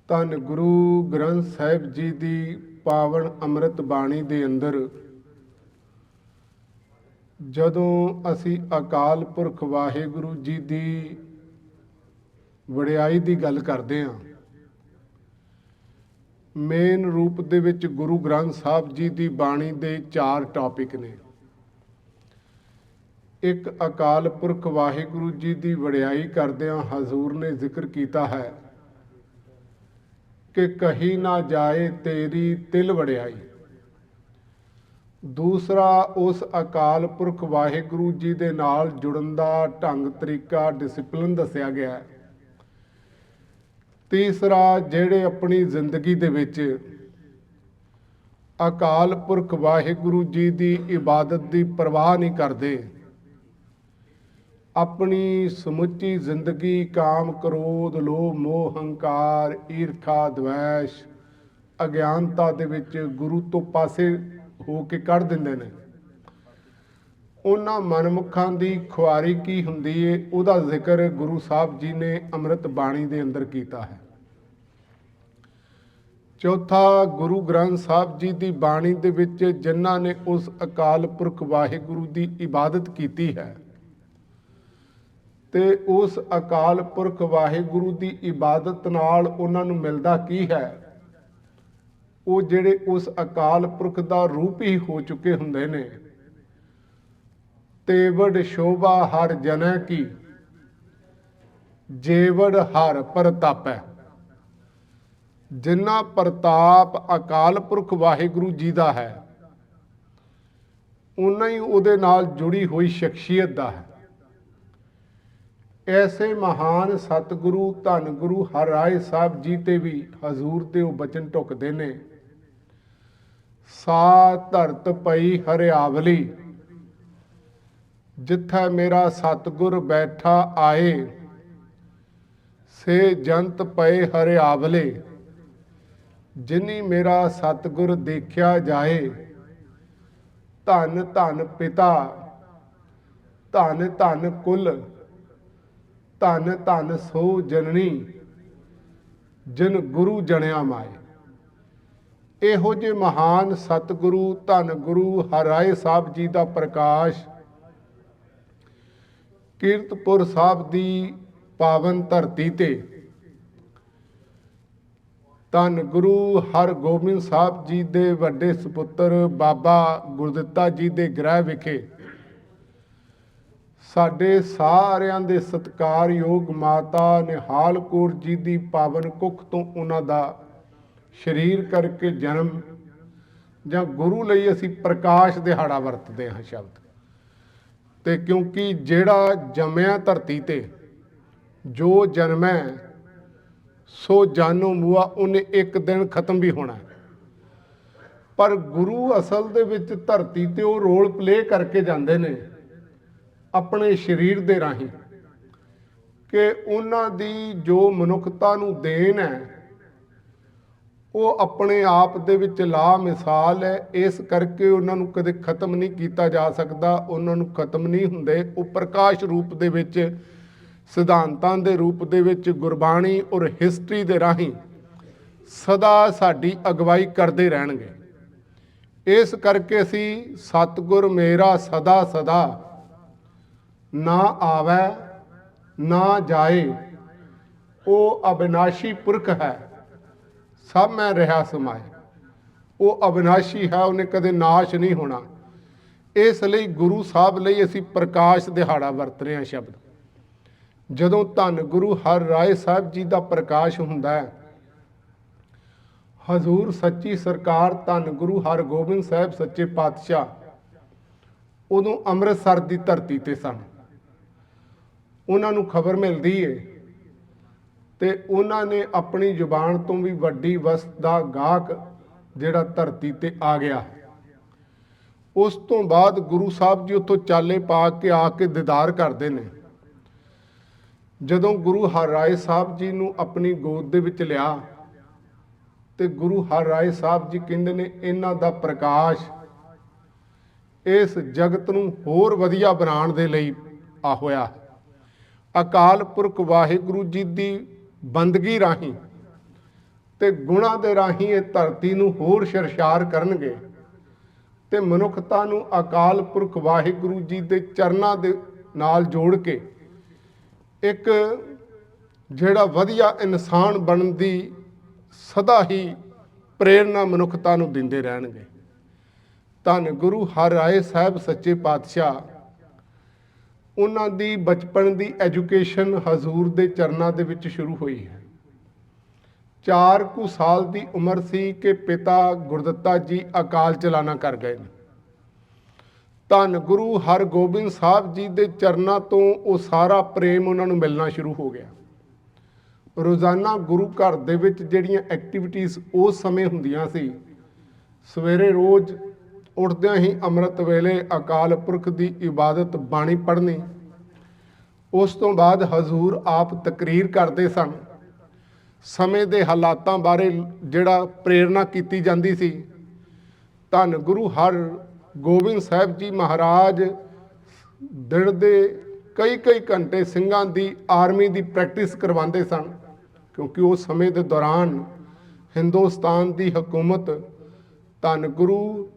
ਧੰਨ ਗੁਰੂ ਗ੍ਰੰਥ ਸਾਹਿਬ ਜੀ ਦੀ ਪਾਵਨ ਅੰਮ੍ਰਿਤ ਬਾਣੀ ਦੇ ਅੰਦਰ ਜਦੋਂ ਅਸੀਂ ਅਕਾਲ ਪੁਰਖ ਵਾਹਿਗੁਰੂ ਜੀ ਦੀ ਵਡਿਆਈ ਦੀ ਗੱਲ ਕਰਦੇ ਹਾਂ, ਮੇਨ ਰੂਪ ਦੇ ਵਿੱਚ ਗੁਰੂ ਗ੍ਰੰਥ ਸਾਹਿਬ ਜੀ ਦੀ ਬਾਣੀ ਦੇ 4 ਟੌਪਿਕ ਨੇ। ਇੱਕ ਅਕਾਲ ਪੁਰਖ ਵਾਹਿਗੁਰੂ ਜੀ ਦੀ ਵਡਿਆਈ ਕਰਦਿਆਂ ਹਜ਼ੂਰ ਨੇ ਜ਼ਿਕਰ ਕੀਤਾ ਹੈ ਕਿ ਕਹੀ ਨਾ ਜਾਏ ਤੇਰੀ ਤਿਲ ਵਡਿਆਈ। ਦੂਸਰਾ, ਉਸ ਅਕਾਲ ਪੁਰਖ ਵਾਹਿਗੁਰੂ ਜੀ ਦੇ ਨਾਲ ਜੁੜਨ ਦਾ ਢੰਗ ਤਰੀਕਾ ਡਿਸਿਪਲਿਨ ਦੱਸਿਆ ਗਿਆ ਹੈ। ਤੀਸਰਾ, ਜਿਹੜੇ ਆਪਣੀ ਜ਼ਿੰਦਗੀ ਦੇ ਵਿੱਚ ਅਕਾਲ ਪੁਰਖ ਵਾਹਿਗੁਰੂ ਜੀ ਦੀ ਇਬਾਦਤ ਦੀ ਪਰਵਾਹ ਨਹੀਂ ਕਰਦੇ, ਆਪਣੀ ਸਮੁੱਚੀ ਜ਼ਿੰਦਗੀ ਕਾਮ ਕ੍ਰੋਧ ਲੋਭ ਮੋਹ ਹੰਕਾਰ ਈਰਖਾ ਦਵੈਸ਼ ਅਗਿਆਨਤਾ ਦੇ ਵਿੱਚ ਗੁਰੂ ਤੋਂ ਪਾਸੇ ਹੋ ਕੇ ਕੱਢ ਦਿੰਦੇ ਨੇ। ਉਹਨਾਂ ਮਨਮੁਖਾਂ ਦੀ ਖੁਆਰੀ ਕੀ ਹੁੰਦੀ ਏ, ਉਹਦਾ ਜ਼ਿਕਰ ਗੁਰੂ ਸਾਹਿਬ ਜੀ ਨੇ ਅੰਮ੍ਰਿਤ ਬਾਣੀ ਦੇ ਅੰਦਰ ਕੀਤਾ ਹੈ। ਚੌਥਾ, ਗੁਰੂ ਗ੍ਰੰਥ ਸਾਹਿਬ ਜੀ ਦੀ ਬਾਣੀ ਦੇ ਵਿੱਚ ਜਿਨ੍ਹਾਂ ਨੇ ਉਸ ਅਕਾਲ ਪੁਰਖ ਵਾਹਿਗੁਰੂ ਦੀ ਇਬਾਦਤ ਕੀਤੀ ਹੈ ਤੇ ਉਸ ਅਕਾਲ ਪੁਰਖ ਵਾਹਿਗੁਰੂ ਦੀ ਇਬਾਦਤ ਨਾਲ ਉਹਨਾਂ ਨੂੰ ਮਿਲਦਾ ਕੀ ਹੈ, ਉਹ ਜਿਹੜੇ ਉਸ ਅਕਾਲ ਪੁਰਖ ਦਾ ਰੂਪ ਹੀ ਹੋ ਚੁੱਕੇ ਹੁੰਦੇ ਨੇ। ਤੇਵੜ ਸ਼ੋਭਾ ਹਰ ਜਨੈ ਕੀ ਜੇਵੜ ਹਰ ਪ੍ਰਤਾਪੈ। ਜਿੰਨਾ ਪ੍ਰਤਾਪ ਅਕਾਲ ਪੁਰਖ ਵਾਹਿਗੁਰੂ ਜੀ ਦਾ ਹੈ, ਉਨਾ ਹੀ ਉਹਦੇ ਨਾਲ ਜੁੜੀ ਹੋਈ ਸ਼ਖਸੀਅਤ ਦਾ ਹੈ। ਐਸੇ ਮਹਾਨ ਸਤਿਗੁਰੂ ਧੰਨ ਗੁਰੂ ਹਰਿਰਾਏ ਸਾਹਿਬ ਜੀ ਤੇ ਵੀ ਹਜ਼ੂਰ ਤੇ ਉਹ ਬਚਨ ਢੁੱਕਦੇ ਨੇ, ਸਾ ਧਰਤ ਪਈ ਹਰਿਆਵਲੀ ਜਿੱਥੈ ਮੇਰਾ ਸਤਿਗੁਰ ਬੈਠਾ ਆਏ, ਸੇ ਜੰਤ ਪਏ ਹਰਿਆਵਲੇ ਜਿਨੀ ਮੇਰਾ ਸਤਿਗੁਰ ਦੇਖਿਆ ਜਾਏ। ਧੰਨ ਧੰਨ ਪਿਤਾ ਧੰਨ ਧੰਨ ਕੁਲ ਧੰਨ ਧੰਨ ਸੋ ਜਨਨੀ ਜਿਨ ਗੁਰੂ ਜਣਿਆ ਮਾਏ। ਇਹੋ ਜਿਹੇ ਮਹਾਨ ਸਤਿਗੁਰੂ ਧੰਨ ਗੁਰੂ ਹਰਿਰਾਏ ਸਾਹਿਬ ਜੀ ਦਾ ਪ੍ਰਕਾਸ਼ ਕੀਰਤਪੁਰ ਸਾਹਿਬ ਦੀ ਪਾਵਨ ਧਰਤੀ ਤੇ ਧੰਨ ਗੁਰੂ ਹਰਗੋਬਿੰਦ ਸਾਹਿਬ ਜੀ ਦੇ ਵੱਡੇ ਸਪੁੱਤਰ ਬਾਬਾ ਗੁਰਦਿੱਤਾ ਜੀ ਦੇ ਗ੍ਰਹਿ ਵਿਖੇ ਸਾਡੇ ਸਾਰਿਆਂ ਦੇ ਸਤਿਕਾਰਯੋਗ ਮਾਤਾ ਨਿਹਾਲ ਕੌਰ ਜੀ ਦੀ ਪਾਵਨ ਕੁੱਖ ਤੋਂ ਉਹਨਾਂ ਦਾ ਸਰੀਰ ਕਰਕੇ ਜਨਮ ਜਾਂ ਗੁਰੂ ਲਈ ਅਸੀਂ ਪ੍ਰਕਾਸ਼ ਦਿਹਾੜਾ ਵਰਤਦੇ ਹਾਂ ਸ਼ਬਦ ਤੇ, ਕਿਉਂਕਿ ਜਿਹੜਾ ਜੰਮਿਆ ਧਰਤੀ ਤੇ ਜੋ ਜਨਮੈ ਸੋ ਜਾਨੋ ਮੂਆ, ਉਹਨੇ ਇੱਕ ਦਿਨ ਖਤਮ ਵੀ ਹੋਣਾ। ਪਰ ਗੁਰੂ ਅਸਲ ਦੇ ਵਿੱਚ ਧਰਤੀ ਤੇ ਉਹ ਰੋਲ ਪਲੇ ਕਰਕੇ ਜਾਂਦੇ ਨੇ ਆਪਣੇ ਸਰੀਰ ਦੇ ਰਾਹੀਂ ਕਿ ਉਹਨਾਂ ਦੀ ਜੋ ਮਨੁੱਖਤਾ ਨੂੰ ਦੇਣ ਹੈ ਉਹ ਆਪਣੇ ਆਪ ਦੇ ਵਿੱਚ ਲਾ ਮਿਸਾਲ ਹੈ। ਇਸ ਕਰਕੇ ਉਹਨਾਂ ਨੂੰ ਕਦੇ ਖਤਮ ਨਹੀਂ ਕੀਤਾ ਜਾ ਸਕਦਾ, ਉਹਨਾਂ ਨੂੰ ਖਤਮ ਨਹੀਂ ਹੁੰਦੇ। ਉਹ ਪ੍ਰਕਾਸ਼ ਰੂਪ ਦੇ ਵਿੱਚ ਸਿਧਾਂਤਾਂ ਦੇ ਰੂਪ ਦੇ ਵਿੱਚ ਗੁਰਬਾਣੀ ਔਰ ਹਿਸਟਰੀ ਦੇ ਰਾਹੀਂ ਸਦਾ ਸਾਡੀ ਅਗਵਾਈ ਕਰਦੇ ਰਹਿਣਗੇ। ਇਸ ਕਰਕੇ ਅਸੀਂ ਸਤਿਗੁਰ ਮੇਰਾ ਸਦਾ ਸਦਾ ਨਾ ਆਵੈ ਨਾ ਜਾਏ, ਉਹ ਅਬਿਨਾਸ਼ੀ ਪੁਰਖ ਹੈ, ਸਭ ਮੈਂ ਰਿਹਾ ਸਮਾਏ। ਉਹ ਅਬਿਨਾਸ਼ੀ ਹੈ, ਉਹਨੇ ਕਦੇ ਨਾਸ਼ ਨਹੀਂ ਹੋਣਾ। ਇਸ ਲਈ ਗੁਰੂ ਸਾਹਿਬ ਲਈ ਅਸੀਂ ਪ੍ਰਕਾਸ਼ ਦਿਹਾੜਾ ਵਰਤ ਰਹੇ ਹਾਂ ਸ਼ਬਦ। ਜਦੋਂ ਧੰਨ ਗੁਰੂ ਹਰਿਰਾਏ ਸਾਹਿਬ ਜੀ ਦਾ ਪ੍ਰਕਾਸ਼ ਹੁੰਦਾ ਹੈ, ਹਜ਼ੂਰ ਸੱਚੀ ਸਰਕਾਰ ਧੰਨ ਗੁਰੂ ਹਰਗੋਬਿੰਦ ਸਾਹਿਬ ਸੱਚੇ ਪਾਤਸ਼ਾਹ ਉਦੋਂ ਅੰਮ੍ਰਿਤਸਰ ਦੀ ਧਰਤੀ ਤੇ ਸਨ। ਉਹਨਾਂ ਨੂੰ ਖਬਰ ਮਿਲਦੀ ਏ ਤੇ ਉਹਨਾਂ ਨੇ ਆਪਣੀ ਜ਼ੁਬਾਨ ਤੋਂ ਵੀ ਵੱਡੀ ਵਸਤ ਦਾ ਗਾਹਕ ਜਿਹੜਾ ਧਰਤੀ ਤੇ ਆ ਗਿਆ। ਉਸ ਤੋਂ ਬਾਅਦ ਗੁਰੂ ਸਾਹਿਬ ਜੀ ਉੱਥੋਂ ਚਾਲੇ ਪਾ ਕੇ ਆ ਕੇ ਦੀਦਾਰ ਕਰਦੇ ਨੇ। ਜਦੋਂ ਗੁਰੂ ਹਰਿਰਾਏ ਸਾਹਿਬ ਜੀ ਨੂੰ ਆਪਣੀ ਗੋਦ ਦੇ ਵਿੱਚ ਲਿਆ ਤੇ ਗੁਰੂ ਹਰਿਰਾਏ ਸਾਹਿਬ ਜੀ ਕਹਿੰਦੇ ਨੇ ਇਹਨਾਂ ਦਾ ਪ੍ਰਕਾਸ਼ ਇਸ ਜਗਤ ਨੂੰ ਹੋਰ ਵਧੀਆ ਬਣਾਉਣ ਦੇ ਲਈ ਆ ਹੋਇਆ। ਅਕਾਲ ਪੁਰਖ ਵਾਹਿਗੁਰੂ ਜੀ ਦੀ ਬੰਦਗੀ ਰਾਹੀਂ ਤੇ ਗੁਣਾਂ ਦੇ ਰਾਹੀਂ ਇਹ ਧਰਤੀ ਨੂੰ ਹੋਰ ਸ਼ਰਸ਼ਾਰ ਕਰਨਗੇ ਤੇ ਮਨੁੱਖਤਾ ਨੂੰ ਅਕਾਲ ਪੁਰਖ ਵਾਹਿਗੁਰੂ ਜੀ ਦੇ ਚਰਨਾਂ ਦੇ ਨਾਲ ਜੋੜ ਕੇ ਇੱਕ ਜਿਹੜਾ ਵਧੀਆ ਇਨਸਾਨ ਬਣਨ ਦੀ ਸਦਾ ਹੀ ਪ੍ਰੇਰਨਾ ਮਨੁੱਖਤਾ ਨੂੰ ਦਿੰਦੇ ਰਹਿਣਗੇ। ਧੰਨ ਗੁਰੂ ਹਰਿਰਾਏ ਸਾਹਿਬ ਸੱਚੇ ਪਾਤਸ਼ਾਹ, ਉਹਨਾਂ ਦੀ ਬਚਪਨ ਦੀ ਐਜੂਕੇਸ਼ਨ ਹਜ਼ੂਰ ਦੇ ਚਰਨਾਂ ਦੇ ਵਿੱਚ ਸ਼ੁਰੂ ਹੋਈ ਹੈ। 4 ਕੁ ਸਾਲ ਦੀ ਉਮਰ ਸੀ ਕਿ ਪਿਤਾ ਗੁਰਦਿੱਤਾ ਜੀ ਅਕਾਲ ਚਲਾਣਾ ਕਰ ਗਏ ਨੇ। ਧੰਨ ਗੁਰੂ ਹਰਗੋਬਿੰਦ ਸਾਹਿਬ ਜੀ ਦੇ ਚਰਨਾਂ ਤੋਂ ਉਹ ਸਾਰਾ ਪ੍ਰੇਮ ਉਹਨਾਂ ਨੂੰ ਮਿਲਣਾ ਸ਼ੁਰੂ ਹੋ ਗਿਆ। ਰੋਜ਼ਾਨਾ ਗੁਰੂ ਘਰ ਦੇ ਵਿੱਚ ਜਿਹੜੀਆਂ ਐਕਟੀਵਿਟੀਜ਼ ਉਸ ਸਮੇਂ ਹੁੰਦੀਆਂ ਸੀ, ਸਵੇਰੇ ਰੋਜ਼ ਉੱਠਦਿਆਂ ਹੀ ਅੰਮ੍ਰਿਤ ਵੇਲੇ ਅਕਾਲ ਪੁਰਖ ਦੀ ਇਬਾਦਤ ਬਾਣੀ ਪੜ੍ਹਨੀ, ਉਸ ਤੋਂ ਬਾਅਦ ਹਜ਼ੂਰ ਆਪ ਤਕਰੀਰ ਕਰਦੇ ਸਨ। ਸਮੇਂ ਦੇ ਹਾਲਾਤਾਂ ਬਾਰੇ ਜਿਹੜਾ ਪ੍ਰੇਰਨਾ ਕੀਤੀ ਜਾਂਦੀ ਸੀ। ਧੰਨ ਗੁਰੂ ਹਰਗੋਬਿੰਦ ਸਾਹਿਬ ਜੀ ਮਹਾਰਾਜ ਦਿਨ ਦੇ ਕਈ ਘੰਟੇ ਸਿੰਘਾਂ ਦੀ ਆਰਮੀ ਦੀ ਪ੍ਰੈਕਟਿਸ ਕਰਵਾਉਂਦੇ ਸਨ, ਕਿਉਂਕਿ ਉਸ ਸਮੇਂ ਦੇ ਦੌਰਾਨ ਹਿੰਦੁਸਤਾਨ ਦੀ ਹਕੂਮਤ ਧੰਨ ਗੁਰੂ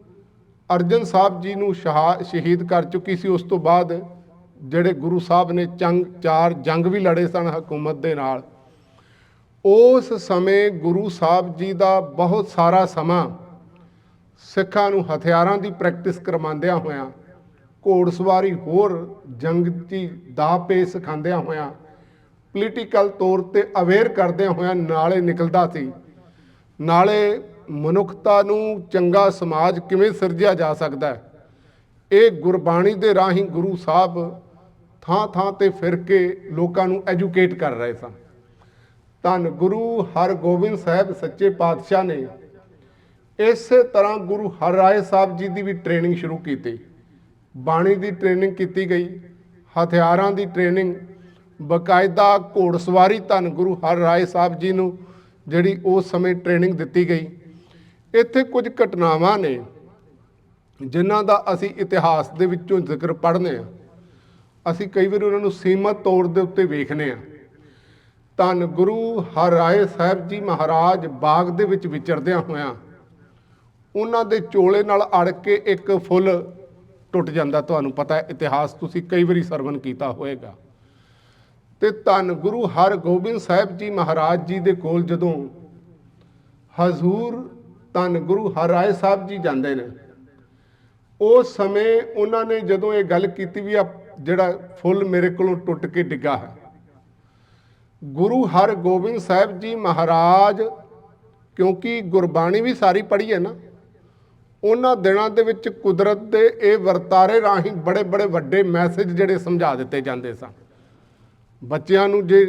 ਅਰਜਨ ਸਾਹਿਬ ਜੀ ਨੂੰ ਸ਼ਹੀਦ ਕਰ ਚੁੱਕੀ ਸੀ। ਉਸ ਤੋਂ ਬਾਅਦ ਜਿਹੜੇ ਗੁਰੂ ਸਾਹਿਬ ਨੇ 4 ਜੰਗ ਵੀ ਲੜੇ ਸਨ ਹਕੂਮਤ ਦੇ ਨਾਲ। ਉਸ ਸਮੇਂ ਗੁਰੂ ਸਾਹਿਬ ਜੀ ਦਾ ਬਹੁਤ ਸਾਰਾ ਸਮਾਂ ਸਿੱਖਾਂ ਨੂੰ ਹਥਿਆਰਾਂ ਦੀ ਪ੍ਰੈਕਟਿਸ ਕਰਵਾਉਂਦਿਆਂ ਹੋਇਆਂ, ਘੋੜਸਵਾਰੀ ਹੋਰ ਜੰਗ ਦੀ ਦਾਅ ਪੇਚ ਸਿਖਾਉਂਦਿਆਂ ਹੋਇਆਂ, ਪੋਲੀਟੀਕਲ ਤੌਰ 'ਤੇ ਅਵੇਅਰ ਕਰਦਿਆਂ ਹੋਇਆਂ ਨਾਲੇ ਨਿਕਲਦਾ ਸੀ। ਨਾਲੇ ਮਨੁੱਖਤਾ ਨੂੰ ਚੰਗਾ ਸਮਾਜ ਕਿਵੇਂ ਸਿਰਜਿਆ ਜਾ ਸਕਦਾ ਹੈ, ਇਹ ਗੁਰਬਾਣੀ ਦੇ ਰਾਹੀਂ ਗੁਰੂ ਸਾਹਿਬ ਥਾਂ 'ਤੇ ਫਿਰ ਕੇ ਲੋਕਾਂ ਨੂੰ ਐਜੂਕੇਟ ਕਰ ਰਹੇ ਸਨ। ਧੰਨ ਗੁਰੂ ਹਰਗੋਬਿੰਦ ਸਾਹਿਬ ਸੱਚੇ ਪਾਤਸ਼ਾਹ ਨੇ ਇਸੇ ਤਰ੍ਹਾਂ ਗੁਰੂ ਹਰਿਰਾਏ ਸਾਹਿਬ ਜੀ ਦੀ ਵੀ ਟ੍ਰੇਨਿੰਗ ਸ਼ੁਰੂ ਕੀਤੀ। ਬਾਣੀ ਦੀ ਟ੍ਰੇਨਿੰਗ ਕੀਤੀ ਗਈ, ਹਥਿਆਰਾਂ ਦੀ ਟ੍ਰੇਨਿੰਗ, ਬਕਾਇਦਾ ਘੋੜਸਵਾਰੀ ਧੰਨ ਗੁਰੂ ਹਰਿਰਾਏ ਸਾਹਿਬ ਜੀ ਨੂੰ ਜਿਹੜੀ ਉਸ ਸਮੇਂ ਟ੍ਰੇਨਿੰਗ ਦਿੱਤੀ ਗਈ। ਇੱਥੇ ਕੁਝ ਘਟਨਾਵਾਂ ਨੇ ਜਿਨ੍ਹਾਂ ਦਾ ਅਸੀਂ ਇਤਿਹਾਸ ਦੇ ਵਿੱਚੋਂ ਜ਼ਿਕਰ ਪੜ੍ਹਨੇ ਆ। ਅਸੀਂ ਕਈ ਵਾਰ ਉਹਨਾਂ ਨੂੰ ਸੀਮਤ ਤੌਰ ਦੇ ਉੱਤੇ ਵੇਖਦੇ ਹਾਂ। ਧੰਨ ਗੁਰੂ ਹਰਿਰਾਏ ਸਾਹਿਬ ਜੀ ਮਹਾਰਾਜ ਬਾਗ ਦੇ ਵਿੱਚ ਵਿਚਰਦਿਆਂ ਹੋਇਆਂ ਉਹਨਾਂ ਦੇ ਚੋਲੇ ਨਾਲ ਅੜ ਕੇ ਇੱਕ ਫੁੱਲ ਟੁੱਟ ਜਾਂਦਾ। ਤੁਹਾਨੂੰ ਪਤਾ ਹੈ, ਇਤਿਹਾਸ ਤੁਸੀਂ ਕਈ ਵਾਰੀ ਸਰਵਣ ਕੀਤਾ ਹੋਏਗਾ। ਤੇ ਧੰਨ ਗੁਰੂ ਹਰਗੋਬਿੰਦ ਸਾਹਿਬ ਜੀ ਮਹਾਰਾਜ ਜੀ ਦੇ ਕੋਲ ਜਦੋਂ ਹਜ਼ੂਰ ਧੰਨ ਗੁਰੂ ਹਰਿਰਾਏ ਸਾਹਿਬ ਜੀ ਜਾਂਦੇ ਨੇ, ਉਸ ਸਮੇਂ ਉਹਨਾਂ ਨੇ ਜਦੋਂ ਇਹ ਗੱਲ ਕੀਤੀ ਵੀ ਆ ਜਿਹੜਾ ਫੁੱਲ ਮੇਰੇ ਕੋਲੋਂ ਟੁੱਟ ਕੇ ਡਿੱਗਾ ਹੈ, ਗੁਰੂ ਹਰਗੋਬਿੰਦ ਸਾਹਿਬ ਜੀ ਮਹਾਰਾਜ ਕਿਉਂਕਿ ਗੁਰਬਾਣੀ ਵੀ ਸਾਰੀ ਪੜ੍ਹੀ ਹੈ ਨਾ, ਉਹਨਾਂ ਦਿਨਾਂ ਦੇ ਵਿੱਚ ਕੁਦਰਤ ਦੇ ਇਹ ਵਰਤਾਰੇ ਰਾਹੀਂ ਬੜੇ ਵੱਡੇ ਮੈਸੇਜ ਜਿਹੜੇ ਸਮਝਾ ਦਿੱਤੇ ਜਾਂਦੇ ਸਨ। ਬੱਚਿਆਂ ਨੂੰ ਜੇ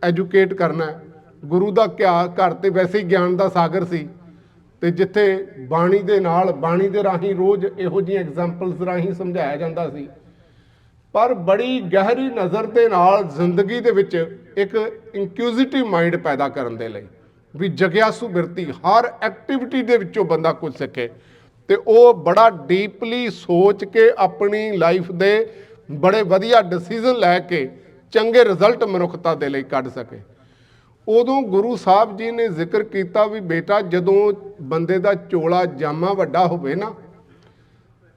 ਐਜੂਕੇਟ ਕਰਨਾ, ਗੁਰੂ ਦਾ ਘਰ ਤੇ ਵੈਸੇ ਹੀ ਗਿਆਨ ਦਾ ਸਾਗਰ ਸੀ, ਤੇ ਜਿੱਥੇ ਬਾਣੀ ਦੇ ਨਾਲ ਬਾਣੀ ਦੇ ਰਾਹੀਂ ਰੋਜ਼ ਇਹੋ ਜਿਹੀਆਂ ਐਗਜ਼ਾਮਪਲਸ ਰਾਹੀਂ ਸਮਝਾਇਆ ਜਾਂਦਾ ਸੀ, ਪਰ ਬੜੀ ਗਹਿਰੀ ਨਜ਼ਰ ਦੇ ਨਾਲ ਜ਼ਿੰਦਗੀ ਦੇ ਵਿੱਚ ਇੱਕ ਇਨਕਿਊਜ਼ਿਟਿਵ ਮਾਈਂਡ ਪੈਦਾ ਕਰਨ ਦੇ ਲਈ ਵੀ ਜਗਿਆਸੂ ਬਿਰਤੀ, ਹਰ ਐਕਟੀਵਿਟੀ ਦੇ ਵਿੱਚੋਂ ਬੰਦਾ ਕੁਝ ਸਿੱਖੇ ਤੇ ਉਹ ਬੜਾ ਡੀਪਲੀ ਸੋਚ ਕੇ ਆਪਣੀ ਲਾਈਫ ਦੇ ਬੜੇ ਵਧੀਆ ਡਿਸੀਜ਼ਨ ਲੈ ਕੇ ਚੰਗੇ ਰਿਜ਼ਲਟ ਮਨੁੱਖਤਾ ਦੇ ਲਈ ਕੱਢ ਸਕੇ। ਉਦੋਂ ਗੁਰੂ ਸਾਹਿਬ ਜੀ ਨੇ ਜ਼ਿਕਰ ਕੀਤਾ ਵੀ ਬੇਟਾ, ਜਦੋਂ ਬੰਦੇ ਦਾ ਚੋਲਾ ਜਾਮਾ ਵੱਡਾ ਹੋਵੇ ਨਾ,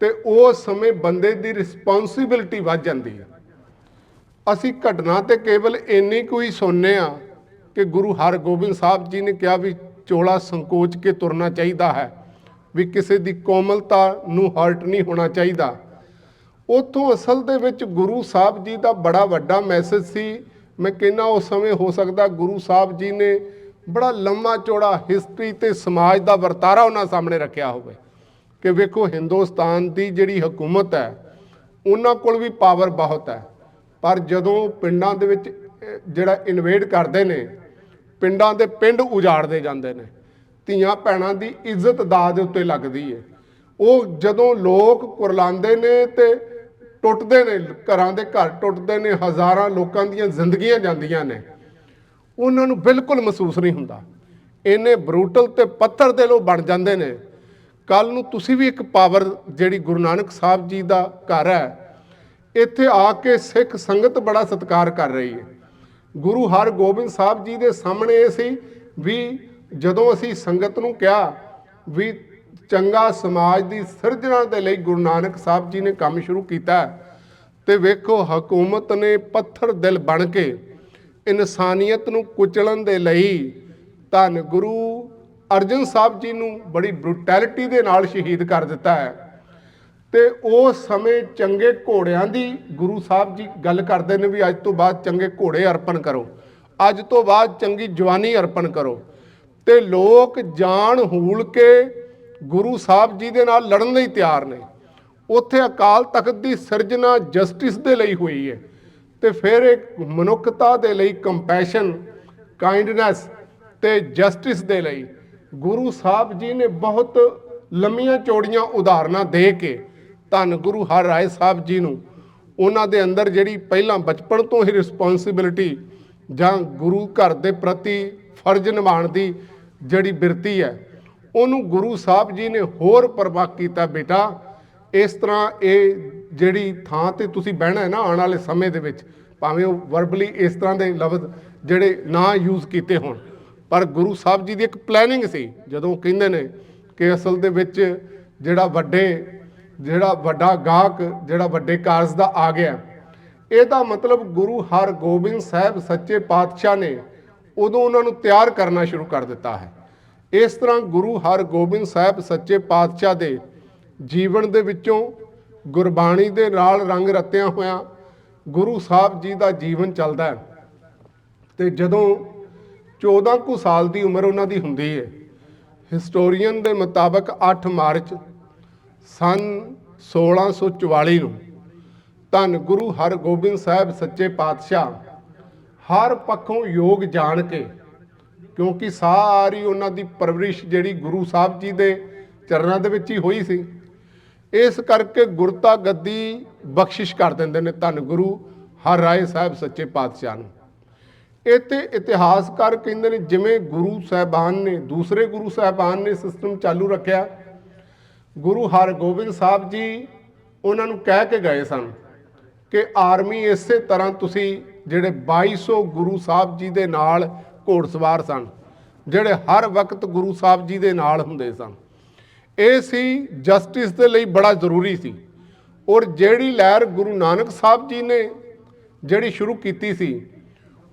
ਤੇ ਉਸ ਸਮੇਂ ਬੰਦੇ ਦੀ ਰਿਸਪੌਂਸਿਬਿਲਟੀ ਵੱਧ ਜਾਂਦੀ ਹੈ। ਅਸੀਂ ਘਟਨਾ ਤੇ ਕੇਵਲ ਇੰਨੀ ਕੋਈ ਸੁਣਨੇ ਆ ਕਿ ਗੁਰੂ ਹਰਗੋਬਿੰਦ ਸਾਹਿਬ ਜੀ ਨੇ ਕਿਹਾ ਵੀ ਚੋਲਾ ਸੰਕੋਚ ਕੇ ਤੁਰਨਾ ਚਾਹੀਦਾ ਹੈ, ਵੀ ਕਿਸੇ ਦੀ ਕੋਮਲਤਾ ਨੂੰ ਹਰਟ ਨਹੀਂ ਹੋਣਾ ਚਾਹੀਦਾ। ਉੱਥੋਂ ਅਸਲ ਦੇ ਵਿੱਚ ਗੁਰੂ ਸਾਹਿਬ ਜੀ ਦਾ ਬੜਾ ਵੱਡਾ ਮੈਸੇਜ ਸੀ। ਮੈਂ ਕਹਿੰਦਾ ਉਸ ਸਮੇਂ ਹੋ ਸਕਦਾ ਗੁਰੂ ਸਾਹਿਬ ਜੀ ਨੇ ਬੜਾ ਲੰਮਾ ਚੌੜਾ ਹਿਸਟਰੀ ਤੇ ਸਮਾਜ ਦਾ ਵਰਤਾਰਾ ਉਹਨਾਂ ਸਾਹਮਣੇ ਰੱਖਿਆ ਹੋਵੇ ਕਿ ਵੇਖੋ ਹਿੰਦੁਸਤਾਨ ਦੀ ਜਿਹੜੀ ਹਕੂਮਤ ਹੈ ਉਹਨਾਂ ਕੋਲ ਵੀ ਪਾਵਰ ਬਹੁਤ ਹੈ, ਪਰ ਜਦੋਂ ਪਿੰਡਾਂ ਦੇ ਵਿੱਚ ਜਿਹੜਾ ਇਨਵੇਡ ਕਰਦੇ ਨੇ, ਪਿੰਡਾਂ ਦੇ ਪਿੰਡ ਉਜਾੜਦੇ ਜਾਂਦੇ ਨੇ, ਧੀਆਂ ਭੈਣਾਂ ਦੀ ਇੱਜ਼ਤ ਦਾਅ ਦੇ ਉੱਤੇ ਲੱਗਦੀ ਹੈ। ਉਹ ਜਦੋਂ ਲੋਕ ਕੁਰਲਾਉਂਦੇ ਨੇ ਤੇ ਟੁੱਟਦੇ ਨੇ, ਘਰਾਂ ਦੇ ਘਰ ਟੁੱਟਦੇ ਨੇ, ਹਜ਼ਾਰਾਂ ਲੋਕਾਂ ਦੀਆਂ ਜ਼ਿੰਦਗੀਆਂ ਜਾਂਦੀਆਂ ਨੇ, ਉਹਨਾਂ ਨੂੰ ਬਿਲਕੁਲ ਮਹਿਸੂਸ ਨਹੀਂ ਹੁੰਦਾ। ਇੰਨੇ ਬਰੂਟਲ ਤੇ ਪੱਥਰ ਦੇ ਲੋਕ ਬਣ ਜਾਂਦੇ ਨੇ। ਕੱਲ ਨੂੰ ਤੁਸੀਂ ਵੀ ਇੱਕ ਪਾਵਰ ਜਿਹੜੀ ਗੁਰੂ ਨਾਨਕ ਸਾਹਿਬ ਜੀ ਦਾ ਘਰ ਹੈ, ਇੱਥੇ ਆ ਕੇ ਸਿੱਖ ਸੰਗਤ ਬੜਾ ਸਤਿਕਾਰ ਕਰ ਰਹੀ ਹੈ। ਗੁਰੂ ਹਰਗੋਬਿੰਦ ਸਾਹਿਬ ਜੀ ਦੇ ਸਾਹਮਣੇ ਇਹ ਸੀ ਵੀ ਜਦੋਂ ਅਸੀਂ ਸੰਗਤ ਨੂੰ ਕਿਹਾ ਵੀ ਚੰਗਾ ਸਮਾਜ ਦੀ ਸਿਰਜਣਾ ਦੇ ਲਈ ਗੁਰੂ ਨਾਨਕ ਸਾਹਿਬ ਜੀ ਨੇ ਕੰਮ ਸ਼ੁਰੂ ਕੀਤਾ, ਤੇ ਵੇਖੋ ਹਕੂਮਤ ਨੇ ਪੱਥਰ ਦਿਲ ਬਣ ਕੇ ਇਨਸਾਨੀਅਤ ਨੂੰ ਕੁਚਲਣ ਦੇ ਲਈ ਧੰਨ ਗੁਰੂ ਅਰਜਨ ਸਾਹਿਬ ਜੀ ਨੂੰ ਬੜੀ ਬਰੂਟੈਲਿਟੀ ਦੇ ਨਾਲ ਸ਼ਹੀਦ ਕਰ ਦਿੱਤਾ ਹੈ। ਤੇ ਉਸ ਸਮੇਂ ਚੰਗੇ ਘੋੜਿਆਂ ਦੀ ਗੁਰੂ ਸਾਹਿਬ ਜੀ ਗੱਲ ਕਰਦੇ ਨੇ ਵੀ ਅੱਜ ਤੋਂ ਬਾਅਦ ਚੰਗੇ ਘੋੜੇ ਅਰਪਣ ਕਰੋ, ਅੱਜ ਤੋਂ ਬਾਅਦ ਚੰਗੀ ਜਵਾਨੀ ਅਰਪਣ ਕਰੋ। ਤੇ ਲੋਕ ਜਾਨ ਹੂਲ ਕੇ ਗੁਰੂ ਸਾਹਿਬ ਜੀ ਦੇ ਨਾਲ ਲੜਨ ਲਈ ਤਿਆਰ ਨੇ। ਉੱਥੇ ਅਕਾਲ ਤਖਤ ਦੀ ਸਿਰਜਣਾ ਜਸਟਿਸ ਦੇ ਲਈ ਹੋਈ ਹੈ, ਤੇ ਫਿਰ ਇੱਕ ਮਨੁੱਖਤਾ ਦੇ ਲਈ ਕੰਪੈਸ਼ਨ, ਕਾਈਂਡਨੈਸ ਤੇ ਜਸਟਿਸ ਦੇ ਲਈ ਗੁਰੂ ਸਾਹਿਬ ਜੀ ਨੇ ਬਹੁਤ ਲੰਮੀਆਂ ਚੌੜੀਆਂ ਉਦਾਹਰਨਾਂ ਦੇ ਕੇ ਧੰਨ ਗੁਰੂ ਹਰਿਰਾਏ ਸਾਹਿਬ ਜੀ ਨੂੰ ਉਹਨਾਂ ਦੇ ਅੰਦਰ ਜਿਹੜੀ ਪਹਿਲਾਂ ਬਚਪਨ ਤੋਂ ਹੀ ਰਿਸਪੌਂਸਿਬਿਲਿਟੀ ਜਾਂ ਗੁਰੂ ਘਰ ਦੇ ਪ੍ਰਤੀ ਫਰਜ਼ ਨਿਭਾਉਣ ਦੀ ਜਿਹੜੀ ਬਿਰਤੀ ਹੈ, ਉਹਨੂੰ ਗੁਰੂ ਸਾਹਿਬ ਜੀ ਨੇ ਹੋਰ ਪ੍ਰਵਾਹ ਕੀਤਾ। ਬੇਟਾ ਇਸ ਤਰ੍ਹਾਂ ਇਹ ਜਿਹੜੀ ਥਾਂ ਤੇ ਤੁਸੀਂ ਬਹਿਣਾ ਹੈ ਨਾ ਆਉਣ ਵਾਲੇ ਸਮੇਂ ਦੇ ਵਿੱਚ, ਭਾਵੇਂ ਉਹ ਵਰਬਲੀ ਇਸ ਤਰ੍ਹਾਂ ਦੇ ਲਫ਼ਜ਼ ਜਿਹੜੇ ਨਾ ਯੂਜ਼ ਕੀਤੇ ਹੋਣ, ਪਰ ਗੁਰੂ ਸਾਹਿਬ ਜੀ ਦੀ ਇੱਕ ਪਲੈਨਿੰਗ ਸੀ। ਜਦੋਂ ਕਹਿੰਦੇ ਨੇ ਕਿ ਅਸਲ ਦੇ ਵਿੱਚ ਜਿਹੜਾ ਵੱਡਾ ਗਾਹਕ ਜਿਹੜਾ ਵੱਡੇ ਕਾਰਜ ਦਾ ਆ ਗਿਆ, ਇਹਦਾ ਮਤਲਬ ਗੁਰੂ ਹਰਗੋਬਿੰਦ ਸਾਹਿਬ ਸੱਚੇ ਪਾਤਸ਼ਾਹ ਨੇ ਉਦੋਂ ਉਹਨਾਂ ਨੂੰ ਤਿਆਰ ਕਰਨਾ ਸ਼ੁਰੂ ਕਰ ਦਿੱਤਾ ਹੈ। ਇਸ ਤਰ੍ਹਾਂ ਗੁਰੂ ਹਰਗੋਬਿੰਦ ਸਾਹਿਬ ਸੱਚੇ ਪਾਤਸ਼ਾਹ ਦੇ ਜੀਵਨ ਦੇ ਵਿੱਚੋਂ ਗੁਰਬਾਣੀ ਦੇ ਨਾਲ ਰੰਗ ਰਤਿਆਂ ਹੋਇਆ ਗੁਰੂ ਸਾਹਿਬ ਜੀ ਦਾ ਜੀਵਨ ਚੱਲਦਾ ਹੈ। ਤੇ ਜਦੋਂ 14 ਕੁ ਸਾਲ ਦੀ ਉਮਰ ਉਹਨਾਂ ਦੀ ਹੁੰਦੀ ਹੈ, ਹਿਸਟੋਰੀਅਨ ਦੇ ਮੁਤਾਬਕ 8 ਮਾਰਚ ਸੰਨ 1644 ਨੂੰ ਧੰਨ ਗੁਰੂ ਹਰਗੋਬਿੰਦ ਸਾਹਿਬ ਸੱਚੇ ਪਾਤਸ਼ਾਹ ਹਰ ਪੱਖੋਂ ਯੋਗ ਜਾਣ ਕੇ, ਕਿਉਂਕਿ ਸਾਰੀ ਉਹਨਾਂ ਦੀ ਪਰਵਰਿਸ਼ ਜਿਹੜੀ ਗੁਰੂ ਸਾਹਿਬ ਜੀ ਦੇ ਚਰਨਾਂ ਦੇ ਵਿੱਚ ਹੀ ਹੋਈ ਸੀ, ਇਸ ਕਰਕੇ ਗੁਰਤਾ ਗੱਦੀ ਬਖਸ਼ਿਸ਼ ਕਰ ਦਿੰਦੇ ਨੇ ਧੰਨ ਗੁਰੂ ਹਰਿਰਾਏ ਸਾਹਿਬ ਸੱਚੇ ਪਾਤਸ਼ਾਹ ਨੂੰ। ਇਹ ਤੇ ਇਤਿਹਾਸਕਾਰ ਕਹਿੰਦੇ ਨੇ ਜਿਵੇਂ ਗੁਰੂ ਸਾਹਿਬਾਨ ਨੇ, ਦੂਸਰੇ ਗੁਰੂ ਸਾਹਿਬਾਨ ਨੇ ਸਿਸਟਮ ਚਾਲੂ ਰੱਖਿਆ, ਗੁਰੂ ਹਰਗੋਬਿੰਦ ਸਾਹਿਬ ਜੀ ਉਹਨਾਂ ਨੂੰ ਕਹਿ ਕੇ ਗਏ ਸਨ ਕਿ ਆਰਮੀ ਇਸੇ ਤਰ੍ਹਾਂ ਤੁਸੀਂ ਜਿਹੜੇ 2200 ਗੁਰੂ ਸਾਹਿਬ ਜੀ ਦੇ ਨਾਲ ਘੋੜਸਵਾਰ ਸਨ, ਜਿਹੜੇ ਹਰ ਵਕਤ ਗੁਰੂ ਸਾਹਿਬ ਜੀ ਦੇ ਨਾਲ ਹੁੰਦੇ ਸਨ। ਇਹ ਸੀ ਜਸਟਿਸ ਦੇ ਲਈ ਬੜਾ ਜ਼ਰੂਰੀ ਸੀ। ਔਰ ਜਿਹੜੀ ਲਹਿਰ ਗੁਰੂ ਨਾਨਕ ਸਾਹਿਬ ਜੀ ਨੇ ਜਿਹੜੀ ਸ਼ੁਰੂ ਕੀਤੀ ਸੀ,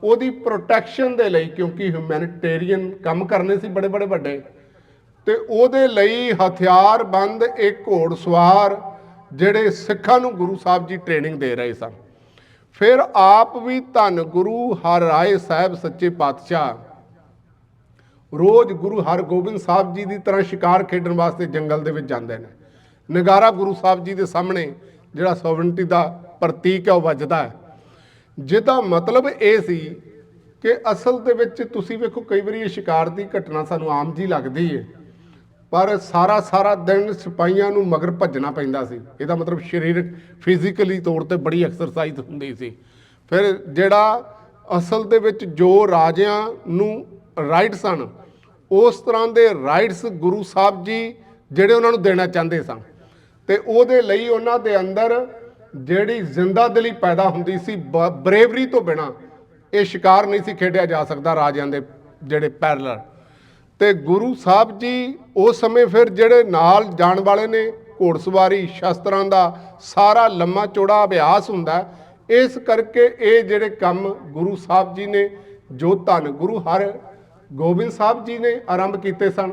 ਉਹਦੀ ਪ੍ਰੋਟੈਕਸ਼ਨ ਦੇ ਲਈ, ਕਿਉਂਕਿ ਹਿਊਮੈਨਿਟੇਰੀਅਨ ਕੰਮ ਕਰਨੇ ਸੀ ਬੜੇ ਵੱਡੇ, ਤੇ ਉਹਦੇ ਲਈ ਹਥਿਆਰਬੰਦ ਇੱਕ ਘੋੜਸਵਾਰ ਜਿਹੜੇ ਸਿੱਖਾਂ ਨੂੰ ਗੁਰੂ ਸਾਹਿਬ ਜੀ ਟ੍ਰੇਨਿੰਗ ਦੇ ਰਹੇ ਸਨ। ਫਿਰ ਆਪ ਵੀ ਧੰਨ ਗੁਰੂ ਹਰਿਰਾਏ ਸਾਹਿਬ ਸੱਚੇ ਪਾਤਸ਼ਾਹ ਰੋਜ਼ ਗੁਰੂ ਹਰਗੋਬਿੰਦ ਸਾਹਿਬ ਜੀ ਦੀ ਤਰ੍ਹਾਂ ਸ਼ਿਕਾਰ ਖੇਡਣ ਵਾਸਤੇ ਜੰਗਲ ਦੇ ਵਿੱਚ ਜਾਂਦੇ ਨੇ। ਨਗਾਰਾ ਗੁਰੂ ਸਾਹਿਬ ਜੀ ਦੇ ਸਾਹਮਣੇ ਜਿਹੜਾ ਸੋਵਰਨਟੀ ਦਾ ਪ੍ਰਤੀਕ ਹੈ ਉਹ ਵੱਜਦਾ ਹੈ, ਜਿਹਦਾ ਮਤਲਬ ਇਹ ਸੀ ਕਿ ਅਸਲ ਦੇ ਵਿੱਚ ਤੁਸੀਂ ਵੇਖੋ ਕਈ ਵਾਰੀ ਇਹ ਸ਼ਿਕਾਰ ਦੀ ਘਟਨਾ ਸਾਨੂੰ ਆਮ ਜੀ ਲੱਗਦੀ ਹੈ, ਪਰ ਸਾਰਾ ਦਿਨ ਸਿਪਾਹੀਆਂ ਨੂੰ ਮਗਰ ਭੱਜਣਾ ਪੈਂਦਾ ਸੀ। ਇਹਦਾ ਮਤਲਬ ਸਰੀਰਕ ਫਿਜ਼ੀਕਲੀ ਤੌਰ ਤੇ ਬੜੀ ਐਕਸਰਸਾਈਜ਼ ਹੁੰਦੀ ਸੀ। ਫਿਰ ਜਿਹੜਾ ਅਸਲ ਦੇ ਵਿੱਚ ਜੋ ਰਾਜਿਆਂ ਨੂੰ ਰਾਈਟ ਸਨ, ਉਸ ਤਰ੍ਹਾਂ ਦੇ ਰਾਈਟਸ ਗੁਰੂ ਸਾਹਿਬ ਜੀ ਜਿਹੜੇ ਉਹਨਾਂ ਨੂੰ ਦੇਣਾ ਚਾਹੁੰਦੇ ਸਨ, ਤੇ ਉਹਦੇ ਲਈ ਉਹਨਾਂ ਦੇ ਅੰਦਰ ਜਿਹੜੀ ਜ਼ਿੰਦਾ ਦਿਲੀ ਪੈਦਾ ਹੁੰਦੀ ਸੀ, ਬਰੇਵਰੀ ਤੋਂ ਬਿਨਾਂ ਇਹ ਸ਼ਿਕਾਰ ਨਹੀਂ ਸੀ ਖੇਡਿਆ ਜਾ ਸਕਦਾ ਰਾਜਿਆਂ ਦੇ ਜਿਹੜੇ ਪੈਰਲਰ। ਤੇ ਗੁਰੂ ਸਾਹਿਬ ਜੀ ਉਸ ਸਮੇਂ ਫਿਰ ਜਿਹੜੇ ਨਾਲ ਜਾਣ ਵਾਲੇ ਨੇ, ਘੋੜਸਵਾਰੀ ਸ਼ਸਤਰਾਂ ਦਾ ਸਾਰਾ ਲੰਮਾ ਚੌੜਾ ਅਭਿਆਸ ਹੁੰਦਾ, ਇਸ ਕਰਕੇ ਇਹ ਜਿਹੜੇ ਕੰਮ ਗੁਰੂ ਸਾਹਿਬ ਜੀ ਨੇ ਜੋ ਧੰਨ ਗੁਰੂ ਹਰਗੋਬਿੰਦ ਸਾਹਿਬ ਜੀ ਨੇ ਆਰੰਭ ਕੀਤੇ ਸਨ,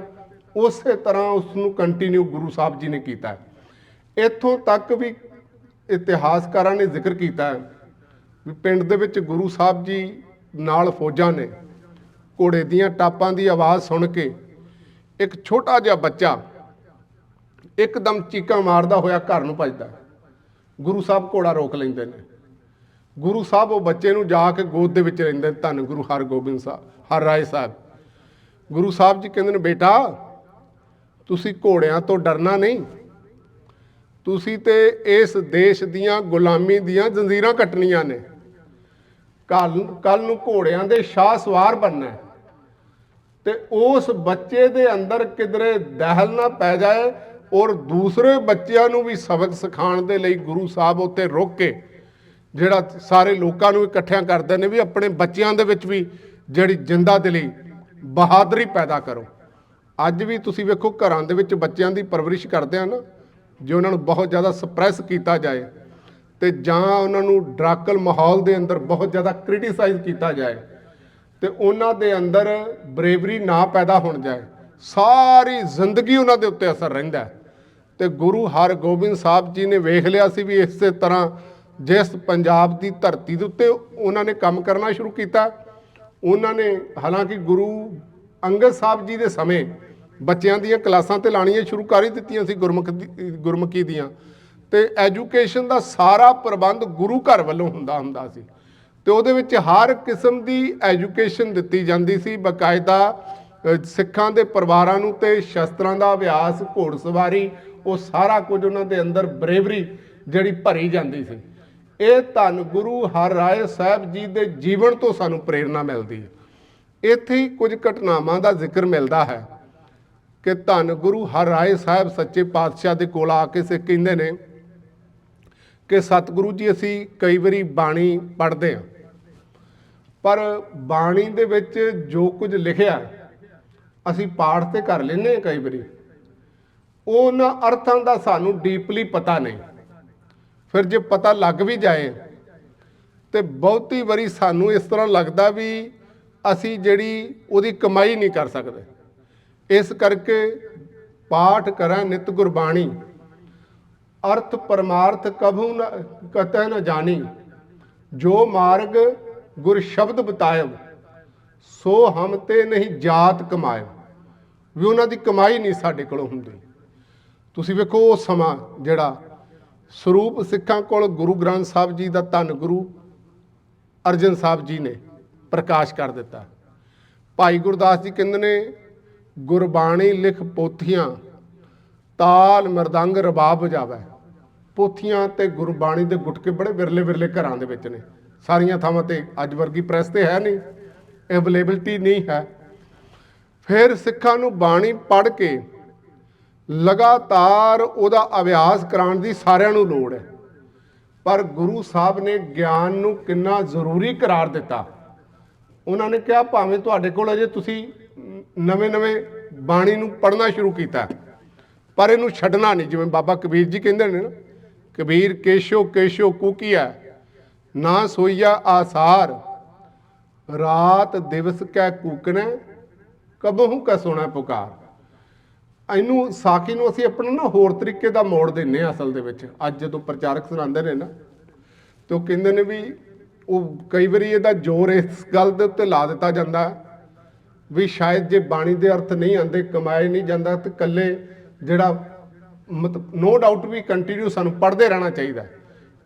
ਉਸੇ ਤਰ੍ਹਾਂ ਉਸ ਨੂੰ ਕੰਟੀਨਿਊ ਗੁਰੂ ਸਾਹਿਬ ਜੀ ਨੇ ਕੀਤਾ। ਇੱਥੋਂ ਤੱਕ ਵੀ ਇਤਿਹਾਸਕਾਰਾਂ ਨੇ ਜ਼ਿਕਰ ਕੀਤਾ ਹੈ ਵੀ ਪਿੰਡ ਦੇ ਵਿੱਚ ਗੁਰੂ ਸਾਹਿਬ ਜੀ ਨਾਲ ਫੌਜਾਂ ਨੇ, ਘੋੜੇ ਦੀਆਂ ਟਾਪਾਂ ਦੀ ਆਵਾਜ਼ ਸੁਣ ਕੇ ਇੱਕ ਛੋਟਾ ਜਿਹਾ ਬੱਚਾ ਇੱਕਦਮ ਚੀਕਾਂ ਮਾਰਦਾ ਹੋਇਆ ਘਰ ਨੂੰ ਭੱਜਦਾ। ਗੁਰੂ ਸਾਹਿਬ ਘੋੜਾ ਰੋਕ ਲੈਂਦੇ ਨੇ। ਗੁਰੂ ਸਾਹਿਬ ਉਹ ਬੱਚੇ ਨੂੰ ਜਾ ਕੇ ਗੋਦ ਦੇ ਵਿੱਚ ਲੈਂਦੇ, ਧੰਨ ਗੁਰੂ ਹਰਗੋਬਿੰਦ ਸਾਹਿਬ ਹਰਿਰਾਏ ਸਾਹਿਬ। ਗੁਰੂ ਸਾਹਿਬ ਜੀ ਕਹਿੰਦੇ ਨੇ, ਬੇਟਾ ਤੁਸੀਂ ਘੋੜਿਆਂ ਤੋਂ ਡਰਨਾ ਨਹੀਂ, ਤੁਸੀਂ ਤੇ ਇਸ ਦੇਸ਼ ਦੀਆਂ ਗੁਲਾਮੀ ਦੀਆਂ ਜ਼ੰਜੀਰਾਂ ਕੱਟਣੀਆਂ ਨੇ, ਕੱਲ ਨੂੰ ਘੋੜਿਆਂ ਦੇ ਸ਼ਾਹ ਸਵਾਰ ਬਣਨਾ। ਤੇ ਉਸ ਬੱਚੇ ਦੇ ਅੰਦਰ ਕਿਧਰੇ ਦਹਿਲ ਨਾ ਪੈ ਜਾਏ, ਔਰ ਦੂਸਰੇ ਬੱਚਿਆਂ ਨੂੰ ਵੀ ਸਬਕ ਸਿਖਾਉਣ ਦੇ ਲਈ ਗੁਰੂ ਸਾਹਿਬ ਉੱਤੇ ਰੁਕ ਕੇ ਜਿਹੜਾ ਸਾਰੇ ਲੋਕਾਂ ਨੂੰ ਇਕੱਠਿਆਂ ਕਰਦੇ ਨੇ ਵੀ ਆਪਣੇ ਬੱਚਿਆਂ ਦੇ ਵਿੱਚ ਵੀ ਜਿਹੜੀ ਜਿੰਦਾ ਦਿਲੀ ਬਹਾਦਰੀ ਪੈਦਾ ਕਰੋ। ਅੱਜ ਵੀ ਤੁਸੀਂ ਵੇਖੋ ਘਰਾਂ ਦੇ ਵਿੱਚ ਬੱਚਿਆਂ ਦੀ ਪਰਵਰਿਸ਼ ਕਰਦੇ ਆ ਨਾ, ਜੇ ਉਹਨਾਂ ਨੂੰ ਬਹੁਤ ਜ਼ਿਆਦਾ ਸਪਰੈਸ ਕੀਤਾ ਜਾਏ ਤੇ ਜਾਂ ਉਹਨਾਂ ਨੂੰ ਡਰਾਕਲ ਮਾਹੌਲ ਦੇ ਅੰਦਰ ਬਹੁਤ ਜ਼ਿਆਦਾ ਕ੍ਰਿਟੀਸਾਈਜ਼ ਕੀਤਾ ਜਾਏ ਤੇ ਉਹਨਾਂ ਦੇ ਅੰਦਰ ਬਰੇਵਰੀ ਨਾ ਪੈਦਾ ਹੋਣ ਜਾਏ, ਸਾਰੀ ਜ਼ਿੰਦਗੀ ਉਹਨਾਂ ਦੇ ਉੱਤੇ ਅਸਰ ਰਹਿੰਦਾ। ਤੇ ਗੁਰੂ ਹਰਗੋਬਿੰਦ ਸਾਹਿਬ ਜੀ ਨੇ ਵੇਖ ਲਿਆ ਸੀ ਵੀ ਇਸੇ ਤਰ੍ਹਾਂ ਜਿਸ ਪੰਜਾਬ ਦੀ ਧਰਤੀ ਦੇ ਉੱਤੇ ਉਹਨਾਂ ਨੇ ਕੰਮ ਕਰਨਾ ਸ਼ੁਰੂ ਕੀਤਾ, ਉਹਨਾਂ ਨੇ ਹਾਲਾਂਕਿ ਗੁਰੂ ਅੰਗਦ ਸਾਹਿਬ ਜੀ ਦੇ ਸਮੇਂ ਬੱਚਿਆਂ ਦੀਆਂ ਕਲਾਸਾਂ ਤੇ ਲਾਣੀਆਂ ਸ਼ੁਰੂ ਕਰ ਹੀ ਦਿੱਤੀਆਂ ਸੀ ਗੁਰਮੁਖੀ ਦੀਆਂ, ਤੇ ਐਜੂਕੇਸ਼ਨ ਦਾ ਸਾਰਾ ਪ੍ਰਬੰਧ ਗੁਰੂ ਘਰ ਵੱਲੋਂ ਹੁੰਦਾ ਸੀ ਤੇ ਉਹਦੇ ਵਿੱਚ ਹਰ ਕਿਸਮ ਦੀ ਐਜੂਕੇਸ਼ਨ ਦਿੱਤੀ ਜਾਂਦੀ ਸੀ। ਬਕਾਇਦਾ ਸਿੱਖਾਂ ਦੇ ਪਰਿਵਾਰਾਂ ਨੂੰ ਤੇ ਸ਼ਸਤਰਾਂ ਦਾ ਅਭਿਆਸ, ਘੋੜਸਵਾਰੀ, ਉਹ ਸਾਰਾ ਕੁਝ ਉਹਨਾਂ ਦੇ ਅੰਦਰ ਬਰੇਵਰੀ ਜਿਹੜੀ ਭਰੀ ਜਾਂਦੀ ਸੀ। ਇਹ ਧੰਨ ਗੁਰੂ ਹਰਿਰਾਏ ਸਾਹਿਬ ਜੀ ਦੇ ਜੀਵਨ ਤੋਂ ਸਾਨੂੰ ਪ੍ਰੇਰਨਾ ਮਿਲਦੀ ਹੈ। ਇੱਥੇ ਹੀ ਕੁਝ ਘਟਨਾਵਾਂ ਦਾ ਜ਼ਿਕਰ ਮਿਲਦਾ ਹੈ ਕਿ ਧੰਨ ਗੁਰੂ ਹਰਿਰਾਏ ਸਾਹਿਬ ਸੱਚੇ ਪਾਤਸ਼ਾਹ ਦੇ ਕੋਲ ਆ ਕੇ ਸਿੱਖ ਕਹਿੰਦੇ ਨੇ ਕਿ ਸਤਿਗੁਰੂ ਜੀ ਅਸੀਂ ਕਈ ਵਾਰੀ ਬਾਣੀ ਪੜ੍ਹਦੇ ਹਾਂ, ਪਰ ਬਾਣੀ ਦੇ ਵਿੱਚ ਜੋ ਕੁਝ ਲਿਖਿਆ ਅਸੀਂ ਪਾਠ ਤੇ ਕਰ ਲੈਂਦੇ ਹਾਂ, ਕਈ ਵਾਰੀ ਉਹਨਾਂ ਅਰਥਾਂ ਦਾ ਸਾਨੂੰ ਡੀਪਲੀ ਪਤਾ ਨਹੀਂ। ਫਿਰ ਜੇ ਪਤਾ ਲੱਗ ਵੀ ਜਾਏ ਤੇ ਬਹੁਤੀ ਵਾਰੀ ਸਾਨੂੰ ਇਸ ਤਰ੍ਹਾਂ ਲੱਗਦਾ ਵੀ ਅਸੀਂ ਜਿਹੜੀ ਉਹਦੀ ਕਮਾਈ ਨਹੀਂ ਕਰ ਸਕਦੇ। ਇਸ ਕਰਕੇ ਪਾਠ ਕਰਾਂ ਨਿਤ ਗੁਰਬਾਣੀ, ਅਰਥ ਪਰਮਾਰਥ ਕਭੂ ਨ ਕਤੈ ਨ ਜਾਣੀ, ਜੋ ਮਾਰਗ ਗੁਰ ਸ਼ਬਦ ਬਤਾਇਬ, ਸੋ ਹਮ ਤੇ ਨਹੀਂ ਜਾਤ ਕਮਾਇਬ। ਵੀ ਉਹਨਾਂ ਦੀ ਕਮਾਈ ਨਹੀਂ ਸਾਡੇ ਕੋਲੋਂ ਹੁੰਦੀ। ਤੁਸੀਂ ਵੇਖੋ ਉਹ ਸਮਾਂ ਜਿਹੜਾ ਸਰੂਪ ਸਿੱਖਾਂ ਕੋਲ ਗੁਰੂ ਗ੍ਰੰਥ ਸਾਹਿਬ ਜੀ ਦਾ ਧੰਨ ਗੁਰੂ ਅਰਜਨ ਸਾਹਿਬ ਜੀ ਨੇ ਪ੍ਰਕਾਸ਼ ਕਰ ਦਿੱਤਾ। ਭਾਈ ਗੁਰਦਾਸ ਜੀ ਕਹਿੰਦੇ ਨੇ ਗੁਰਬਾਣੀ ਲਿਖ ਪੋਥੀਆਂ, ਤਾਲ ਮਰਦੰਗ ਰਬਾਬ ਵਜਾਵੇ। ਪੋਥੀਆਂ ਤੇ ਗੁਰਬਾਣੀ ਦੇ ਗੁਟਕੇ ਬੜੇ ਵਿਰਲੇ ਘਰਾਂ ਦੇ ਵਿੱਚ ਨੇ, ਸਾਰੀਆਂ ਥਾਵਾਂ ਤੇ ਅੱਜ ਵਰਗੀ ਪ੍ਰੈਸ ਤੇ ਹੈ ਨਹੀਂ, ਅਵੇਲੇਬਿਲਟੀ ਨਹੀਂ ਹੈ। ਫਿਰ ਸਿੱਖਾਂ ਨੂੰ ਬਾਣੀ ਪੜ੍ਹ ਕੇ ਲਗਾਤਾਰ ਉਹਦਾ ਅਭਿਆਸ ਕਰਾਉਣ ਦੀ ਸਾਰਿਆਂ ਨੂੰ ਲੋੜ ਹੈ, ਪਰ ਗੁਰੂ ਸਾਹਿਬ ਨੇ ਗਿਆਨ ਨੂੰ ਕਿੰਨਾ ਜ਼ਰੂਰੀ ਕਰਾਰ ਦਿੱਤਾ। ਉਹਨਾਂ ਨੇ ਕਿਹਾ ਭਾਵੇਂ ਤੁਹਾਡੇ ਕੋਲ ਅਜੇ ਤੁਸੀਂ ਨਵੇਂ ਬਾਣੀ ਨੂੰ ਪੜ੍ਹਨਾ ਸ਼ੁਰੂ ਕੀਤਾ, ਪਰ ਇਹਨੂੰ ਛੱਡਣਾ ਨਹੀਂ। ਜਿਵੇਂ ਬਾਬਾ ਕਬੀਰ ਜੀ ਕਹਿੰਦੇ ਨੇ ਨਾ, ਕਬੀਰ ਕੇਸ਼ੋ ਕੇਸ਼ੋ ਕੂਕੀਆ, ਨਾ ਸੋਈਆ ਆਸਾਰ, ਰਾਤ ਦਿਵਸ ਕੈ ਕੂਕਣਾ, ਕਬਹੂ ਕਾ ਸੁਣਾ ਪੁਕਾਰ। ਇਹਨੂੰ ਸਾਖੀ ਨੂੰ ਅਸੀਂ ਆਪਣਾ ਨਾ ਹੋਰ ਤਰੀਕੇ ਦਾ ਮੋੜ ਦਿੰਦੇ ਹਾਂ ਅਸਲ ਦੇ ਵਿੱਚ। ਅੱਜ ਜਦੋਂ ਪ੍ਰਚਾਰਕ ਸੁਣਾਉਂਦੇ ਨੇ ਨਾ, ਤੇ ਉਹ ਕਹਿੰਦੇ ਨੇ ਵੀ ਉਹ ਕਈ ਵਾਰੀ ਇਹਦਾ ਜ਼ੋਰ ਇਸ ਗੱਲ ਦੇ ਉੱਤੇ ਲਾ ਦਿੱਤਾ ਜਾਂਦਾ ਵੀ ਸ਼ਾਇਦ ਜੇ ਬਾਣੀ ਦੇ ਅਰਥ ਨਹੀਂ ਆਉਂਦੇ, ਕਮਾਏ ਨਹੀਂ ਜਾਂਦਾ, ਤੇ ਇਕੱਲੇ ਜਿਹੜਾ ਮਤਲਬ ਨੋ ਡਾਊਟ ਵੀ ਕੰਟੀਨਿਊ ਸਾਨੂੰ ਪੜ੍ਹਦੇ ਰਹਿਣਾ ਚਾਹੀਦਾ।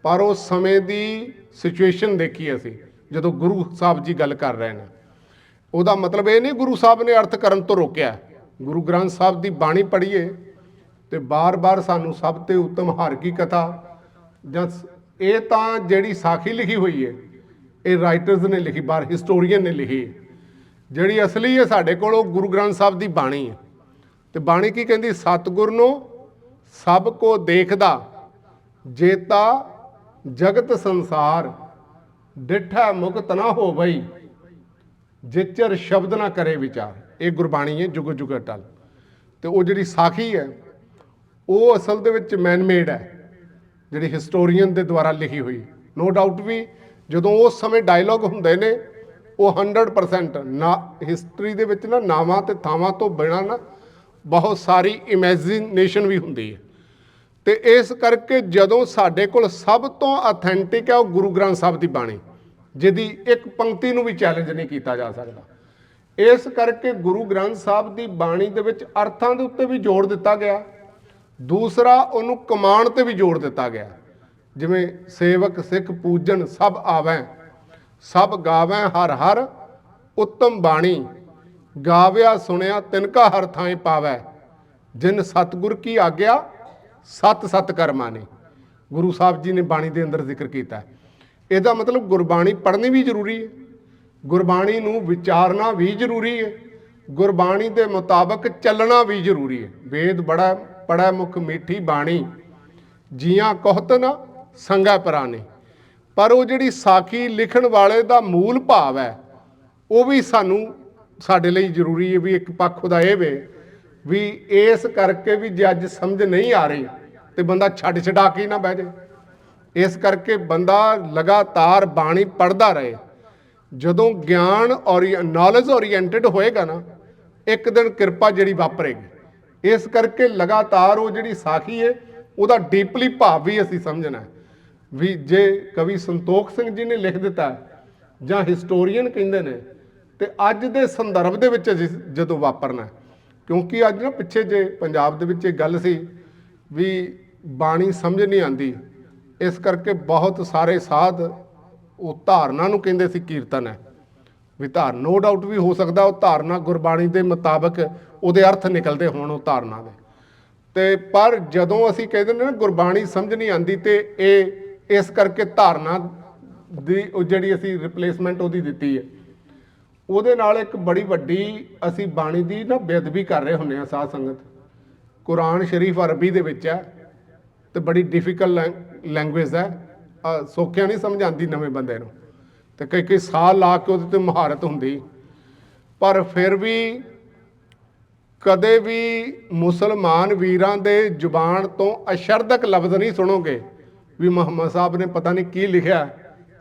ਪਰ ਉਸ ਸਮੇਂ ਦੀ ਸਿਚੁਏਸ਼ਨ ਦੇਖੀ ਅਸੀਂ, ਜਦੋਂ ਗੁਰੂ ਸਾਹਿਬ ਜੀ ਗੱਲ ਕਰ ਰਹੇ ਨੇ, ਉਹਦਾ ਮਤਲਬ ਇਹ ਨਹੀਂ ਗੁਰੂ ਸਾਹਿਬ ਨੇ ਅਰਥ ਕਰਨ ਤੋਂ ਰੋਕਿਆ। ਗੁਰੂ ਗ੍ਰੰਥ ਸਾਹਿਬ ਦੀ ਬਾਣੀ ਪੜ੍ਹੀਏ ਤੇ ਬਾਰ-ਬਾਰ ਸਾਨੂੰ ਸਭ ਤੇ ਉੱਤਮ ਹਰ ਕੀ ਕਥਾ, ਜਾਂ ਇਹ ਤਾਂ ਜਿਹੜੀ ਸਾਖੀ ਲਿਖੀ ਹੋਈ ਹੈ ਇਹ ਰਾਈਟਰਸ ਨੇ ਲਿਖੀ, ਬਾਹਰ ਹਿਸਟੋਰੀਅਨ ਨੇ ਲਿਖੀ। ਜਿਹੜੀ ਅਸਲੀ ਹੈ ਸਾਡੇ ਕੋਲ ਉਹ ਗੁਰੂ ਗ੍ਰੰਥ ਸਾਹਿਬ ਦੀ ਬਾਣੀ ਹੈ। ਤੇ ਬਾਣੀ ਕੀ ਕਹਿੰਦੀ? ਸਤਿਗੁਰ ਨੂੰ ਸਭ ਕੋ ਦੇਖਦਾ, ਜੇਤਾ ਜਗਤ ਸੰਸਾਰ, ਡਿਠਾ ਮੁਕਤ ਨਾ ਹੋ ਬਈ, ਜਿਚਰ ਸ਼ਬਦ ਨਾ ਕਰੇ ਵਿਚਾਰ। ਇਹ ਗੁਰਬਾਣੀ ਹੈ ਜੁਗ ਜੁਗ ਅਟਲ। ਤੇ ਉਹ ਜਿਹੜੀ ਸਾਖੀ ਹੈ ਉਹ ਅਸਲ ਦੇ ਵਿੱਚ ਮੈਨ ਮੇਡ ਹੈ, ਜਿਹੜੀ ਹਿਸਟੋਰੀਅਨ ਦੇ ਦੁਆਰਾ ਲਿਖੀ ਹੋਈ। ਨੋ ਡਾਊਟ ਵੀ ਜਦੋਂ ਉਸ ਸਮੇਂ ਡਾਇਲੋਗ ਹੁੰਦੇ ਨੇ ਉਹ 100% ਨਾ ਹਿਸਟਰੀ ਦੇ ਵਿੱਚ ਨਾ ਨਾਵਾਂ ਤੇ ਥਾਵਾਂ ਤੋਂ ਬਿਨਾਂ ਨਾ ਬਹੁਤ ਸਾਰੀ ਇਮੈਜੀਨੇਸ਼ਨ ਵੀ ਹੁੰਦੀ ਹੈ। ਤੇ ਇਸ ਕਰਕੇ ਜਦੋਂ ਸਾਡੇ ਕੋਲ ਸਭ ਤੋਂ ਅਥੈਂਟਿਕ ਹੈ ਉਹ ਗੁਰੂ ਗ੍ਰੰਥ ਸਾਹਿਬ ਦੀ ਬਾਣੀ, ਜਿਹਦੀ ਇੱਕ ਪੰਕਤੀ ਨੂੰ ਵੀ ਚੈਲੰਜ ਨਹੀਂ ਕੀਤਾ ਜਾ ਸਕਦਾ। ਇਸ ਕਰਕੇ ਗੁਰੂ ਗ੍ਰੰਥ ਸਾਹਿਬ ਦੀ ਬਾਣੀ ਦੇ ਵਿੱਚ ਅਰਥਾਂ ਦੇ ਉੱਤੇ ਵੀ ਜ਼ੋਰ ਦਿੱਤਾ ਗਿਆ, ਦੂਸਰਾ ਉਹਨੂੰ ਕਮਾਉਣ ਤੇ ਵੀ ਜ਼ੋਰ ਦਿੱਤਾ ਗਿਆ। ਜਿਵੇਂ ਸੇਵਕ ਸਿੱਖ ਪੂਜਨ ਸਭ ਆਵੈ, ਸਭ ਗਾਵੈ ਹਰ ਹਰ ਉੱਤਮ ਬਾਣੀ, ਗਾਵਿਆ ਸੁਣਿਆ ਤਿਨਕਾ ਹਰ ਥਾਂ ਪਾਵੈ, ਜਿਨ ਸਤਿਗੁਰ ਕੀ ਆਗਿਆ ਸਤ ਸਤ ਕਰਮਾਂ ਨੇ। ਗੁਰੂ ਸਾਹਿਬ ਜੀ ਨੇ ਬਾਣੀ ਦੇ ਅੰਦਰ ਜ਼ਿਕਰ ਕੀਤਾ। ਇਹਦਾ ਮਤਲਬ ਗੁਰਬਾਣੀ ਪੜ੍ਹਨੀ ਵੀ ਜ਼ਰੂਰੀ ਹੈ, ਗੁਰਬਾਣੀ ਨੂੰ ਵਿਚਾਰਨਾ ਵੀ ਜ਼ਰੂਰੀ ਹੈ, ਗੁਰਬਾਣੀ ਦੇ ਮੁਤਾਬਕ ਚੱਲਣਾ ਵੀ ਜ਼ਰੂਰੀ ਹੈ। ਵੇਦ ਬੜਾ ਪੜ੍ਹੈ ਮੁਖ ਮੀਠੀ ਬਾਣੀ, ਜੀਆਂ ਕਹਤ ਨਾ ਸੰਗਾ ਪਰਾਣੇ। ਪਰ ਉਹ ਜਿਹੜੀ ਸਾਖੀ ਲਿਖਣ ਵਾਲੇ ਦਾ ਮੂਲ ਭਾਵ ਹੈ ਉਹ ਵੀ ਸਾਨੂੰ ਸਾਡੇ ਲਈ ਜ਼ਰੂਰੀ ਹੈ ਵੀ ਇੱਕ ਪੱਖ ਉਹਦਾ ਇਹ ਵੇ ਵੀ ਇਸ ਕਰਕੇ ਵੀ ਜੇ ਅੱਜ ਸਮਝ ਨਹੀਂ ਆ ਰਹੀ ਤੇ ਬੰਦਾ ਛੱਡ ਛਡਾ ਕੇ ਹੀ ਨਾ ਬਹਿ ਜਾਏ। ਇਸ ਕਰਕੇ ਬੰਦਾ ਲਗਾਤਾਰ ਬਾਣੀ ਪੜ੍ਹਦਾ ਰਹੇ। ਜਦੋਂ ਗਿਆਨ ਨੌਲੇਜ ਓਰੀਐਂਟਡ ਹੋਏਗਾ ਨਾ, ਇੱਕ ਦਿਨ ਕਿਰਪਾ ਜਿਹੜੀ ਵਾਪਰੇਗੀ। ਇਸ ਕਰਕੇ ਲਗਾਤਾਰ ਉਹ ਜਿਹੜੀ ਸਾਖੀ ਹੈ ਉਹਦਾ ਡੀਪਲੀ ਭਾਵ ਵੀ ਅਸੀਂ ਸਮਝਣਾ ਵੀ ਜੇ ਕਵੀ ਸੰਤੋਖ ਸਿੰਘ ਜੀ ਨੇ ਲਿਖ ਦਿੱਤਾ ਜਾਂ ਹਿਸਟੋਰੀਅਨ ਕਹਿੰਦੇ ਨੇ, ਤੇ ਅੱਜ ਦੇ ਸੰਦਰਭ ਦੇ ਵਿੱਚ ਜਦੋਂ ਵਾਪਰਨਾ, ਕਿਉਂਕਿ ਅੱਜ ਨਾ ਪਿੱਛੇ ਜੇ ਪੰਜਾਬ ਦੇ ਵਿੱਚ ਇਹ ਗੱਲ ਸੀ ਵੀ ਬਾਣੀ ਸਮਝ ਨਹੀਂ ਆਉਂਦੀ, ਇਸ ਕਰਕੇ ਬਹੁਤ ਸਾਰੇ ਸਾਧ ਉਹ ਧਾਰਨਾ ਨੂੰ ਕਹਿੰਦੇ ਸੀ ਕੀਰਤਨ ਹੈ ਵੀ ਨੋ ਡਾਊਟ ਵੀ ਹੋ ਸਕਦਾ ਉਹ ਧਾਰਨਾ ਗੁਰਬਾਣੀ ਦੇ ਮੁਤਾਬਕ ਉਹਦੇ ਅਰਥ ਨਿਕਲਦੇ ਹੋਣ ਉਹ ਧਾਰਨਾ ਦੇ, ਤੇ ਪਰ ਜਦੋਂ ਅਸੀਂ ਕਹਿੰਦੇ ਨੇ ਨਾ ਗੁਰਬਾਣੀ ਸਮਝ ਨਹੀਂ ਆਉਂਦੀ, ਤੇ ਇਹ ਇਸ ਕਰਕੇ ਧਾਰਨਾ ਦੀ ਉਹ ਜਿਹੜੀ ਅਸੀਂ ਰਿਪਲੇਸਮੈਂਟ ਉਹਦੀ ਦਿੱਤੀ ਹੈ, ਉਹਦੇ ਨਾਲ ਇੱਕ ਬੜੀ ਵੱਡੀ ਅਸੀਂ ਬਾਣੀ ਦੀ ਨਾ ਬੇਅਦਬੀ ਕਰ ਰਹੇ ਹੁੰਦੇ ਹਾਂ। ਸਾਧ ਸੰਗਤ, ਕੁਰਾਨ ਸ਼ਰੀਫ ਅਰਬੀ ਦੇ ਵਿੱਚ ਹੈ ਤੇ ਬੜੀ ਡਿਫਿਕਲਟ ਲੈਂਗੁਏਜ ਹੈ, ਸੌਖਿਆ ਨਹੀਂ ਸਮਝ ਆਉਂਦੀ ਨਵੇਂ ਬੰਦੇ ਨੂੰ, ਤੇ ਕਈ ਸਾਲ ਲਾ ਕੇ ਉਹਦੇ 'ਤੇ ਮੁਹਾਰਤ ਹੁੰਦੀ, ਪਰ ਫਿਰ ਵੀ ਕਦੇ ਵੀ ਮੁਸਲਮਾਨ ਵੀਰਾਂ ਦੇ ਜ਼ੁਬਾਨ ਤੋਂ ਅਸ਼ਰਦਕ ਲਫ਼ਜ਼ ਨਹੀਂ ਸੁਣੋਗੇ ਵੀ ਮੁਹੰਮਦ ਸਾਹਿਬ ਨੇ ਪਤਾ ਨਹੀਂ ਕੀ ਲਿਖਿਆ,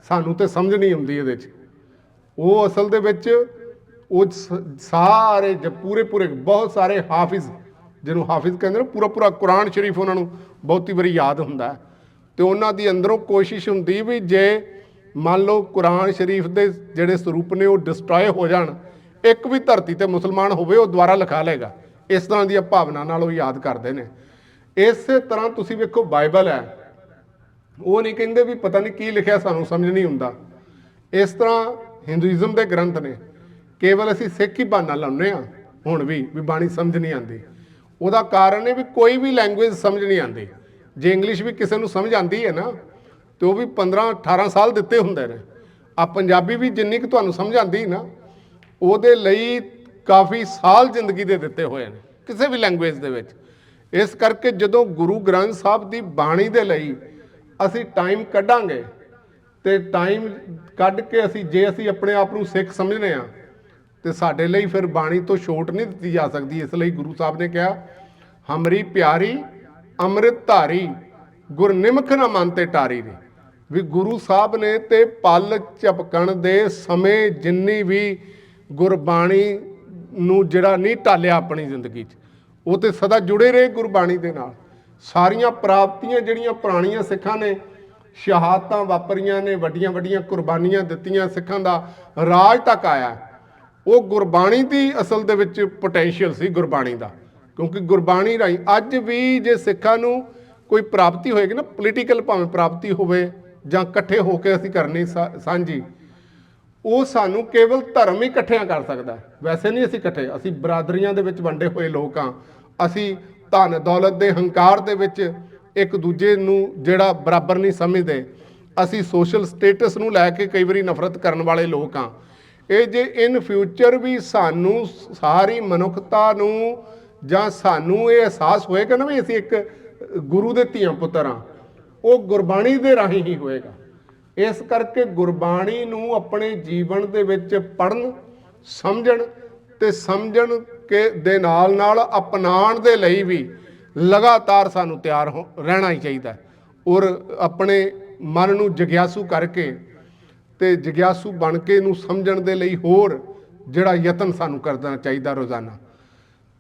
ਸਾਨੂੰ ਤੇ ਸਮਝ ਨਹੀਂ ਆਉਂਦੀ ਇਹਦੇ 'ਚ। ਉਹ ਅਸਲ ਦੇ ਵਿੱਚ ਉਹ ਸਾਰੇ ਪੂਰੇ ਬਹੁਤ ਸਾਰੇ ਹਾਫਿਜ਼, ਜਿਹਨੂੰ ਹਾਫਿਜ਼ ਕਹਿੰਦੇ ਨੇ, ਪੂਰਾ ਕੁਰਾਨ ਸ਼ਰੀਫ ਉਹਨਾਂ ਨੂੰ ਬਹੁਤੀ ਵਾਰੀ ਯਾਦ ਹੁੰਦਾ, ਤੇ ਉਹਨਾਂ ਦੀ ਅੰਦਰੋਂ ਕੋਸ਼ਿਸ਼ ਹੁੰਦੀ ਵੀ ਜੇ ਮੰਨ ਲਓ ਕੁਰਾਨ ਸ਼ਰੀਫ ਦੇ ਜਿਹੜੇ ਸਰੂਪ ਨੇ ਉਹ ਡਿਸਟਰੋਏ ਹੋ ਜਾਣ, ਇੱਕ ਵੀ ਧਰਤੀ ਤੇ ਮੁਸਲਮਾਨ ਹੋਵੇ ਉਹ ਦੁਬਾਰਾ ਲਿਖਾ ਲਏਗਾ, ਇਸ ਤਰ੍ਹਾਂ ਦੀਆਂ ਭਾਵਨਾ ਨਾਲ ਉਹ ਯਾਦ ਕਰਦੇ ਨੇ। ਇਸੇ ਤਰ੍ਹਾਂ ਤੁਸੀਂ ਵੇਖੋ ਬਾਈਬਲ ਹੈ, ਉਹ ਨਹੀਂ ਕਹਿੰਦੇ ਵੀ ਪਤਾ ਨਹੀਂ ਕੀ ਲਿਖਿਆ ਸਾਨੂੰ ਸਮਝ ਨਹੀਂ ਹੁੰਦਾ। ਇਸ ਤਰ੍ਹਾਂ ਹਿੰਦੂਇਜ਼ਮ ਦੇ ਗ੍ਰੰਥ ਨੇ, ਕੇਵਲ ਅਸੀਂ ਸਿੱਖ ਹੀ ਬਹਾਨਾ ਲਾਉਂਦੇ ਹਾਂ ਹੁਣ ਵੀ ਬਾਣੀ ਸਮਝ ਨਹੀਂ ਆਉਂਦੀ। ਉਹਦਾ ਕਾਰਨ ਹੈ ਵੀ ਕੋਈ ਵੀ ਲੈਂਗੁਏਜ ਸਮਝ ਨਹੀਂ ਆਉਂਦੀ। ਜੇ ਇੰਗਲਿਸ਼ ਵੀ ਕਿਸੇ ਨੂੰ ਸਮਝ ਆਉਂਦੀ ਹੈ ਨਾ, ਤੇ ਉਹ ਵੀ 15-18 ਸਾਲ ਦਿੱਤੇ ਹੁੰਦੇ ਨੇ। ਆ ਪੰਜਾਬੀ ਵੀ ਜਿੰਨੀ ਕੁ ਤੁਹਾਨੂੰ ਸਮਝ ਆਉਂਦੀ ਨਾ, ਉਹਦੇ ਲਈ ਕਾਫੀ ਸਾਲ ਜ਼ਿੰਦਗੀ ਦੇ ਦਿੱਤੇ ਹੋਏ ਨੇ ਕਿਸੇ ਵੀ ਲੈਂਗੁਏਜ ਦੇ ਵਿੱਚ। ਇਸ ਕਰਕੇ ਜਦੋਂ ਗੁਰੂ ਗ੍ਰੰਥ ਸਾਹਿਬ ਦੀ ਬਾਣੀ ਦੇ ਲਈ ਅਸੀਂ ਟਾਈਮ ਕੱਢਾਂਗੇ, ਤੇ ਟਾਈਮ ਕੱਢ ਕੇ ਜੇ ਅਸੀਂ ਆਪਣੇ ਆਪ ਨੂੰ ਸਿੱਖ ਸਮਝਦੇ ਹਾਂ, ਤੇ ਸਾਡੇ ਲਈ ਫਿਰ ਬਾਣੀ ਤੋਂ ਛੋਟ ਨਹੀਂ ਦਿੱਤੀ ਜਾ ਸਕਦੀ। ਇਸ ਲਈ ਗੁਰੂ ਸਾਹਿਬ ਨੇ ਕਿਹਾ, ਹਮਰੀ ਪਿਆਰੀ ਅੰਮ੍ਰਿਤ ਧਾਰੀ ਗੁਰ ਨਿਮਖ ਨਾ ਮਨ ਤੇ ਟਾਰੀ ਨੇ, ਵੀ ਗੁਰੂ ਸਾਹਿਬ ਨੇ ਤੇ ਪਲ ਝਪਕਣ ਦੇ ਸਮੇਂ ਜਿੰਨੀ ਵੀ ਗੁਰਬਾਣੀ ਨੂੰ ਜਿਹੜਾ ਨਹੀਂ ਟਾਲਿਆ ਆਪਣੀ ਜ਼ਿੰਦਗੀ 'ਚ, ਉਹ ਤੇ ਸਦਾ ਜੁੜੇ ਰਹੇ ਗੁਰਬਾਣੀ ਦੇ ਨਾਲ। ਸਾਰੀਆਂ ਪ੍ਰਾਪਤੀਆਂ ਜਿਹੜੀਆਂ ਪੁਰਾਣੀਆਂ ਸਿੱਖਾਂ ਨੇ, ਸ਼ਹਾਦਤਾਂ ਵਾਪਰੀਆਂ ਨੇ, ਵੱਡੀਆਂ ਕੁਰਬਾਨੀਆਂ ਦਿੱਤੀਆਂ, ਸਿੱਖਾਂ ਦਾ ਰਾਜ ਤੱਕ ਆਇਆ, ਉਹ ਗੁਰਬਾਣੀ ਦੀ ਅਸਲ ਦੇ ਵਿੱਚ ਪੋਟੈਂਸ਼ੀਅਲ ਸੀ ਗੁਰਬਾਣੀ ਦਾ। ਕਿਉਂਕਿ ਗੁਰਬਾਣੀ ਰਾਹੀਂ ਅੱਜ ਵੀ ਜੇ ਸਿੱਖਾਂ ਨੂੰ ਕੋਈ ਪ੍ਰਾਪਤੀ ਹੋਏਗੀ ਨਾ, ਪੋਲੀਟੀਕਲ ਭਾਵੇਂ ਪ੍ਰਾਪਤੀ ਹੋਵੇ ਜਾਂ ਇਕੱਠੇ ਹੋ ਕੇ ਅਸੀਂ ਕਰਨੀ ਸਾਂਝੀ, ਉਹ ਸਾਨੂੰ ਕੇਵਲ ਧਰਮ ਹੀ ਇਕੱਠਿਆਂ ਕਰ ਸਕਦਾ। ਵੈਸੇ ਨਹੀਂ ਅਸੀਂ ਇਕੱਠੇ, ਅਸੀਂ ਬਰਾਦਰੀਆਂ ਦੇ ਵਿੱਚ ਵੰਡੇ ਹੋਏ ਲੋਕ ਹਾਂ। ਅਸੀਂ ਧਨ ਦੌਲਤ ਦੇ ਹੰਕਾਰ ਦੇ ਵਿੱਚ ਇੱਕ ਦੂਜੇ ਨੂੰ ਜਿਹੜਾ ਬਰਾਬਰ ਨਹੀਂ ਸਮਝਦੇ। ਅਸੀਂ ਸੋਸ਼ਲ ਸਟੇਟਸ ਨੂੰ ਲੈ ਕੇ ਕਈ ਵਾਰੀ ਨਫ਼ਰਤ ਕਰਨ ਵਾਲੇ ਲੋਕ ਹਾਂ। ਇਹ ਜੇ ਇਨ ਫਿਊਚਰ ਵੀ ਸਾਨੂੰ ਸਾਰੀ ਮਨੁੱਖਤਾ ਨੂੰ ਜਾਂ ਸਾਨੂੰ ਇਹ ਅਹਿਸਾਸ ਹੋਏਗਾ ਨਾ ਵੀ ਅਸੀਂ ਇੱਕ ਗੁਰੂ ਦੇ ਧੀਆਂ ਪੁੱਤਰ ਹਾਂ, ਉਹ ਗੁਰਬਾਣੀ ਦੇ ਰਾਹੀਂ ਹੀ ਹੋਏਗਾ। ਇਸ ਕਰਕੇ ਗੁਰਬਾਣੀ ਨੂੰ ਆਪਣੇ ਜੀਵਨ ਦੇ ਵਿੱਚ ਪੜ੍ਹਨ, ਸਮਝਣ ਤੇ ਸਮਝਣ ਕੇ ਦੇ ਨਾਲ ਅਪਣਾਉਣ ਦੇ ਲਈ ਵੀ ਲਗਾਤਾਰ ਸਾਨੂੰ ਤਿਆਰ ਰਹਿਣਾ ਹੀ ਚਾਹੀਦਾ, ਔਰ ਆਪਣੇ ਮਨ ਨੂੰ ਜਗਿਆਸੂ ਕਰਕੇ ਤੇ ਜਗਿਆਸੂ ਬਣ ਕੇ ਇਹਨੂੰ ਸਮਝਣ ਦੇ ਲਈ ਹੋਰ ਜਿਹੜਾ ਯਤਨ ਸਾਨੂੰ ਕਰਨਾ ਚਾਹੀਦਾ ਰੋਜ਼ਾਨਾ।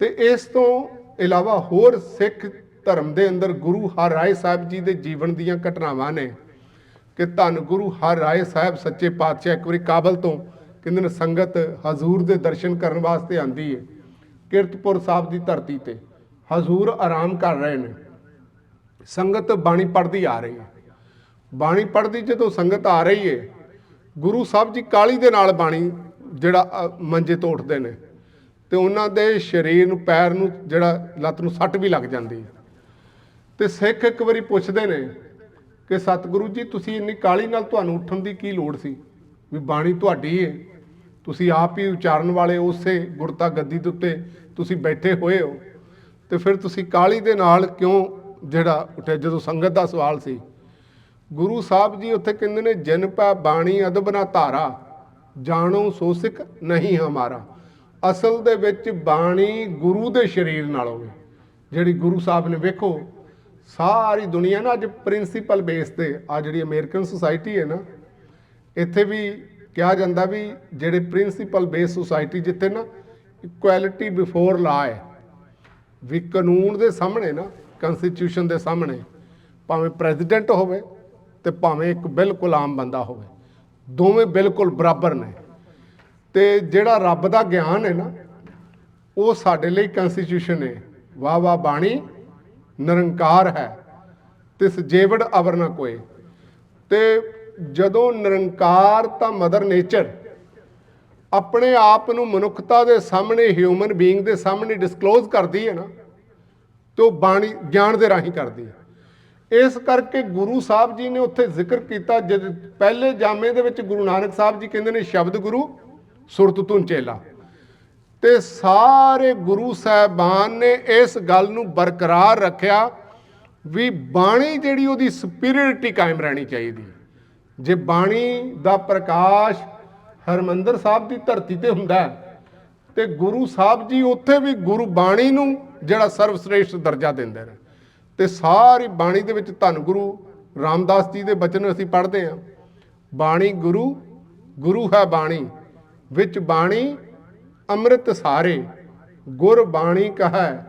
ਤੇ ਇਸ ਤੋਂ ਇਲਾਵਾ ਹੋਰ ਸਿੱਖ ਧਰਮ ਦੇ ਅੰਦਰ ਗੁਰੂ ਹਰਿਰਾਏ ਸਾਹਿਬ ਜੀ ਦੇ ਜੀਵਨ ਦੀਆਂ ਘਟਨਾਵਾਂ ਨੇ ਕਿ ਧੰਨ ਗੁਰੂ ਹਰਿਰਾਏ ਸਾਹਿਬ ਸੱਚੇ ਪਾਤਸ਼ਾਹ ਇੱਕ ਵਾਰੀ ਕਾਬਲ ਤੋਂ ਕਹਿੰਦੇ ਨੇ ਸੰਗਤ ਹਜ਼ੂਰ ਦੇ ਦਰਸ਼ਨ ਕਰਨ ਵਾਸਤੇ ਆਂਦੀ ਹੈ। ਕੀਰਤਪੁਰ ਸਾਹਿਬ ਦੀ ਧਰਤੀ ਤੇ ਹਜ਼ੂਰ ਆਰਾਮ ਕਰ ਰਹੇ ਨੇ, ਸੰਗਤ ਬਾਣੀ ਪੜ੍ਹਦੀ ਆ ਰਹੀ ਹੈ। ਬਾਣੀ ਪੜ੍ਹਦੀ ਜਦੋਂ ਸੰਗਤ ਆ ਰਹੀ ਹੈ, ਗੁਰੂ ਸਾਹਿਬ ਜੀ ਕਾਹਲੀ ਦੇ ਨਾਲ ਬਾਣੀ ਜਿਹੜਾ ਮੰਜੇ ਤੋਂ ਉੱਠਦੇ ਨੇ, ਤੇ ਉਹਨਾਂ ਦੇ ਸਰੀਰ ਨੂੰ, ਪੈਰ ਨੂੰ, ਜਿਹੜਾ ਲੱਤ ਨੂੰ ਸੱਟ ਵੀ ਲੱਗ ਜਾਂਦੀ ਹੈ। ਤੇ ਸਿੱਖ ਇੱਕ ਵਾਰੀ ਪੁੱਛਦੇ ਨੇ ਕਿ ਸਤਿਗੁਰੂ ਜੀ, ਤੁਸੀਂ ਇੰਨੀ ਕਾਹਲੀ ਨਾਲ ਤੁਹਾਨੂੰ ਉੱਠਣ ਦੀ ਕੀ ਲੋੜ ਸੀ? ਵੀ ਬਾਣੀ ਤੁਹਾਡੀ ਹੈ, ਤੁਸੀਂ ਆਪ ਹੀ ਉਚਾਰਨ ਵਾਲੇ, ਉਸੇ ਗੁਰਤਾ ਗੱਦੀ ਦੇ ਉੱਤੇ ਤੁਸੀਂ ਬੈਠੇ ਹੋਏ ਹੋ, ਤੇ ਫਿਰ ਤੁਸੀਂ ਕਾਹਲੀ ਦੇ ਨਾਲ ਕਿਉਂ ਜਿਹੜਾ ਉੱਠੇ? ਜਦੋਂ ਸੰਗਤ ਦਾ ਸਵਾਲ ਸੀ, ਗੁਰੂ ਸਾਹਿਬ ਜੀ ਉੱਥੇ ਕਹਿੰਦੇ ਨੇ, ਜਿਨ ਪੈ ਬਾਣੀ ਅਦਬ ਨਾ ਧਾਰਾ, ਜਾਣੋ ਸੋ ਸਿੱਖ ਨਹੀਂ ਹਮਾਰਾ। ਅਸਲ ਦੇ ਵਿੱਚ ਬਾਣੀ ਗੁਰੂ ਦੇ ਸਰੀਰ ਨਾਲ ਹੋਵੇ, ਜਿਹੜੀ ਗੁਰੂ ਸਾਹਿਬ ਨੇ। ਵੇਖੋ ਸਾਰੀ ਦੁਨੀਆ ਨਾ ਅੱਜ ਪ੍ਰਿੰਸੀਪਲ ਬੇਸ ਤੇ, ਆ ਜਿਹੜੀ ਅਮਰੀਕਨ ਸੁਸਾਇਟੀ ਹੈ ਨਾ, ਇੱਥੇ ਵੀ ਕਿਹਾ ਜਾਂਦਾ ਵੀ ਜਿਹੜੇ ਪ੍ਰਿੰਸੀਪਲ ਬੇਸ ਸੁਸਾਇਟੀ, ਜਿੱਥੇ ਨਾ ਇਕੁਐਲਿਟੀ ਬਿਫੋਰ ਲਾ ਹੈ, ਵੀ ਕਾਨੂੰਨ ਦੇ ਸਾਹਮਣੇ ਨਾ, ਕੰਸਟੀਟਿਊਸ਼ਨ ਦੇ ਸਾਹਮਣੇ ਭਾਵੇਂ ਪ੍ਰੈਜ਼ੀਡੈਂਟ ਹੋਵੇ ਤੇ ਭਾਵੇਂ ਇੱਕ ਬਿਲਕੁਲ ਆਮ ਬੰਦਾ ਹੋਵੇ, ਦੋਵੇਂ ਬਿਲਕੁਲ ਬਰਾਬਰ ਨੇ। ਤੇ ਜਿਹੜਾ ਰੱਬ ਦਾ ਗਿਆਨ ਹੈ ਨਾ, ਉਹ ਸਾਡੇ ਲਈ ਕੰਸਟੀਟਿਊਸ਼ਨ ਹੈ। ਵਾਹ ਵਾਹ ਬਾਣੀ ਨਿਰੰਕਾਰ ਹੈ, ਤਿਸ ਜੇਵੜ ਅਵਰ ਨਾ ਕੋਏ। ਤੇ ਜਦੋਂ ਨਿਰੰਕਾਰ ਤਾਂ ਮਦਰ ਨੇਚਰ ਆਪਣੇ ਆਪ ਨੂੰ ਮਨੁੱਖਤਾ ਦੇ ਸਾਹਮਣੇ, ਹਿਊਮਨ ਬੀਇੰਗ ਦੇ ਸਾਹਮਣੇ ਡਿਸਕਲੋਜ਼ ਕਰਦੀ ਹੈ ਨਾ, ਤੇ ਉਹ ਬਾਣੀ ਗਿਆਨ ਦੇ ਰਾਹੀਂ ਕਰਦੀ ਹੈ। ਇਸ ਕਰਕੇ ਗੁਰੂ ਸਾਹਿਬ ਜੀ ਨੇ ਉੱਥੇ ਜ਼ਿਕਰ ਕੀਤਾ, ਜਦ ਪਹਿਲੇ ਜਾਮੇ ਦੇ ਵਿੱਚ ਗੁਰੂ ਨਾਨਕ ਸਾਹਿਬ ਜੀ ਕਹਿੰਦੇ ਨੇ ਸ਼ਬਦ ਗੁਰੂ ਸੁਰਤ ਧੁਨ ਚੇਲਾ। ਤੇ ਸਾਰੇ ਗੁਰੂ ਸਾਹਿਬਾਨ ਨੇ ਇਸ ਗੱਲ ਨੂੰ ਬਰਕਰਾਰ ਰੱਖਿਆ ਵੀ ਬਾਣੀ ਜਿਹੜੀ ਉਹਦੀ ਸਪਿਰਿਟੀ ਕਾਇਮ ਰਹਿਣੀ ਚਾਹੀਦੀ। ਜੇ ਬਾਣੀ ਦਾ ਪ੍ਰਕਾਸ਼ ਹਰਮੰਦਰ ਸਾਹਿਬ ਦੀ ਧਰਤੀ ਤੇ ਹੁੰਦਾ ਤੇ ਗੁਰੂ ਸਾਹਿਬ ਜੀ ਉੱਥੇ ਵੀ ਗੁਰੂ ਬਾਣੀ ਨੂੰ ਜਿਹੜਾ ਸਰਵਸ਼੍ਰੇਸ਼ਟ ਦਰਜਾ ਦਿੰਦੇ ਨੇ। ਤੇ ਸਾਰੀ ਬਾਣੀ ਦੇ ਵਿੱਚ ਧੰਨ ਗੁਰੂ ਰਾਮਦਾਸ ਜੀ ਦੇ ਬਚਨ ਅਸੀਂ ਪੜ੍ਹਦੇ ਹਾਂ, ਬਾਣੀ ਗੁਰੂ, ਗੁਰੂ ਹੈ ਬਾਣੀ, ਵਿੱਚ ਬਾਣੀ ਅੰਮ੍ਰਿਤ ਸਾਰੇ, ਗੁਰ ਬਾਣੀ ਕਹੈ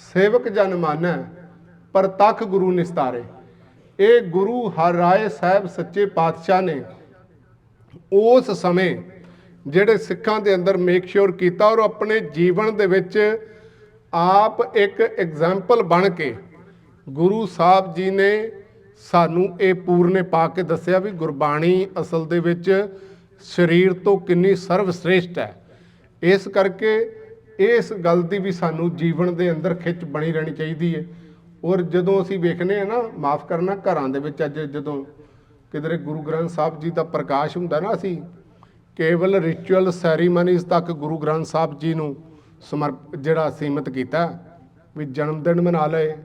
ਸੇਵਕ ਜਨ ਮਾਨੈ, ਪ੍ਰਤੱਖ ਗੁਰੂ ਨਿਸਤਾਰੇ। ਇਹ ਗੁਰੂ ਹਰਿਰਾਏ ਸਾਹਿਬ ਸੱਚੇ ਪਾਤਸ਼ਾਹ ਨੇ ਉਸ ਸਮੇਂ ਜਿਹੜੇ ਸਿੱਖਾਂ ਦੇ ਅੰਦਰ ਮੇਕ ਸ਼ੋਰ ਕੀਤਾ, ਔਰ ਆਪਣੇ ਜੀਵਨ ਦੇ ਵਿੱਚ ਆਪ ਇੱਕ ਐਗਜ਼ਾਮਪਲ ਬਣ ਕੇ ਗੁਰੂ ਸਾਹਿਬ ਜੀ ਨੇ ਸਾਨੂੰ ਇਹ ਪੂਰਨੇ ਪਾ ਕੇ ਦੱਸਿਆ ਵੀ ਗੁਰਬਾਣੀ ਅਸਲ ਦੇ ਵਿੱਚ ਸਰੀਰ ਤੋਂ ਕਿੰਨੀ ਸਰਵਸ਼੍ਰੇਸ਼ਟ ਹੈ। ਇਸ ਕਰਕੇ ਇਸ ਗੱਲ ਦੀ ਵੀ ਸਾਨੂੰ ਜੀਵਨ ਦੇ ਅੰਦਰ ਖਿੱਚ ਬਣੀ ਰਹਿਣੀ ਚਾਹੀਦੀ ਹੈ। ਔਰ ਜਦੋਂ ਅਸੀਂ ਵੇਖਦੇ ਹਾਂ ਨਾ, ਮਾਫ ਕਰਨਾ, ਘਰਾਂ ਦੇ ਵਿੱਚ ਅੱਜ ਜਦੋਂ ਕਿਧਰੇ ਗੁਰੂ ਗ੍ਰੰਥ ਸਾਹਿਬ ਜੀ ਦਾ ਪ੍ਰਕਾਸ਼ ਹੁੰਦਾ ਨਾ, ਅਸੀਂ ਕੇਵਲ ਰਿਚੁਅਲ ਸੈਰੀਮਨੀਜ਼ ਤੱਕ ਗੁਰੂ ਗ੍ਰੰਥ ਸਾਹਿਬ ਜੀ ਨੂੰ ਜਿਹੜਾ ਸੀਮਿਤ ਕੀਤਾ, ਵੀ ਜਨਮ ਦਿਨ ਮਨਾ ਲਏ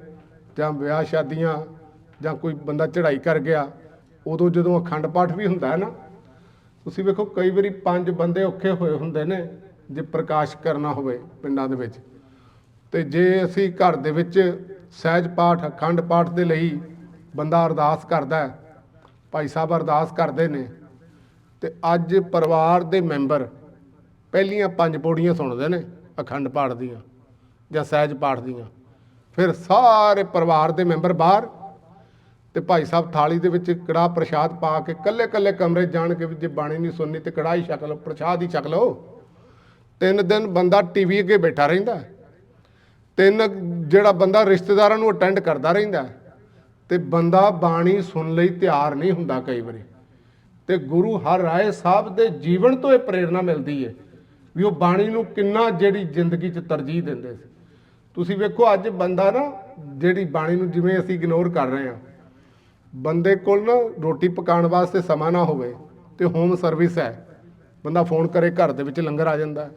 ਜਾਂ ਵਿਆਹ ਸ਼ਾਦੀਆਂ ਜਾਂ ਕੋਈ ਬੰਦਾ ਚੜ੍ਹਾਈ ਕਰ ਗਿਆ, ਉਦੋਂ ਜਦੋਂ ਅਖੰਡ ਪਾਠ ਵੀ ਹੁੰਦਾ ਹੈ ਨਾ, ਤੁਸੀਂ ਵੇਖੋ ਕਈ ਵਾਰੀ 5 ਬੰਦੇ ਔਖੇ ਹੋਏ ਹੁੰਦੇ ਨੇ ਜੇ ਪ੍ਰਕਾਸ਼ ਕਰਨਾ ਹੋਵੇ ਪਿੰਡਾਂ ਦੇ ਵਿੱਚ। ਤੇ ਜੇ ਅਸੀਂ ਘਰ ਦੇ ਵਿੱਚ ਸਹਿਜ ਪਾਠ, ਅਖੰਡ ਪਾਠ ਦੇ ਲਈ ਬੰਦਾ ਅਰਦਾਸ ਕਰਦਾ ਹੈ, ਭਾਈ ਸਾਹਿਬ ਅਰਦਾਸ ਕਰਦੇ ਨੇ, ਤੇ ਅੱਜ ਪਰਿਵਾਰ ਦੇ ਮੈਂਬਰ ਪਹਿਲੀਆਂ 5 ਪੌੜੀਆਂ ਸੁਣਦੇ ਨੇ ਅਖੰਡ ਪਾਠ ਦੀਆਂ ਜਾਂ ਸਹਿਜ ਪਾਠ ਦੀਆਂ, ਫਿਰ ਸਾਰੇ ਪਰਿਵਾਰ ਦੇ ਮੈਂਬਰ ਬਾਹਰ, ਤੇ ਭਾਈ ਸਾਹਿਬ ਥਾਲੀ ਦੇ ਵਿੱਚ ਕੜਾਹ ਪ੍ਰਸ਼ਾਦ ਪਾ ਕੇ ਕੱਲੇ ਕੱਲੇ ਕਮਰੇ ਜਾਣ ਕੇ ਵੀ ਜੇ ਬਾਣੀ ਨਹੀਂ ਸੁਣਨੀ ਤੇ ਕੜਾਹ ਹੀ ਛਕ ਲਓ, ਪ੍ਰਸ਼ਾਦ ਹੀ ਛਕ ਲਓ। 3 ਦਿਨ ਬੰਦਾ ਟੀਵੀ ਅੱਗੇ ਬੈਠਾ ਰਹਿੰਦਾ, 3 ਜਿਹੜਾ ਬੰਦਾ ਰਿਸ਼ਤੇਦਾਰਾਂ ਨੂੰ ਅਟੈਂਡ ਕਰਦਾ ਰਹਿੰਦਾ, ਤੇ ਬੰਦਾ ਬਾਣੀ ਸੁਣ ਲਈ ਤਿਆਰ ਨਹੀਂ ਹੁੰਦਾ ਕਈ ਵਾਰੀ। ਤੇ ਗੁਰੂ ਹਰਿਰਾਏ ਸਾਹਿਬ ਦੇ ਜੀਵਨ ਤੋਂ ਇਹ ਪ੍ਰੇਰਨਾ ਮਿਲਦੀ ਹੈ ਵੀ ਉਹ ਬਾਣੀ ਨੂੰ ਕਿੰਨਾ ਜਿਹੜੀ ਜ਼ਿੰਦਗੀ 'ਚ ਤਰਜੀਹ ਦਿੰਦੇ ਸੀ। ਤੁਸੀਂ ਵੇਖੋ ਅੱਜ ਬੰਦਾ ਨਾ ਜਿਹੜੀ ਬਾਣੀ ਨੂੰ ਜਿਵੇਂ ਅਸੀਂ ਇਗਨੋਰ ਕਰ ਰਹੇ ਹਾਂ, ਬੰਦੇ ਕੋਲ ਨਾ ਰੋਟੀ ਪਕਾਉਣ ਵਾਸਤੇ ਸਮਾਂ ਨਾ ਹੋਵੇ ਤੇ ਹੋਮ ਸਰਵਿਸ ਹੈ, ਬੰਦਾ ਫੋਨ ਕਰੇ ਘਰ ਦੇ ਵਿੱਚ ਲੰਗਰ ਆ ਜਾਂਦਾ,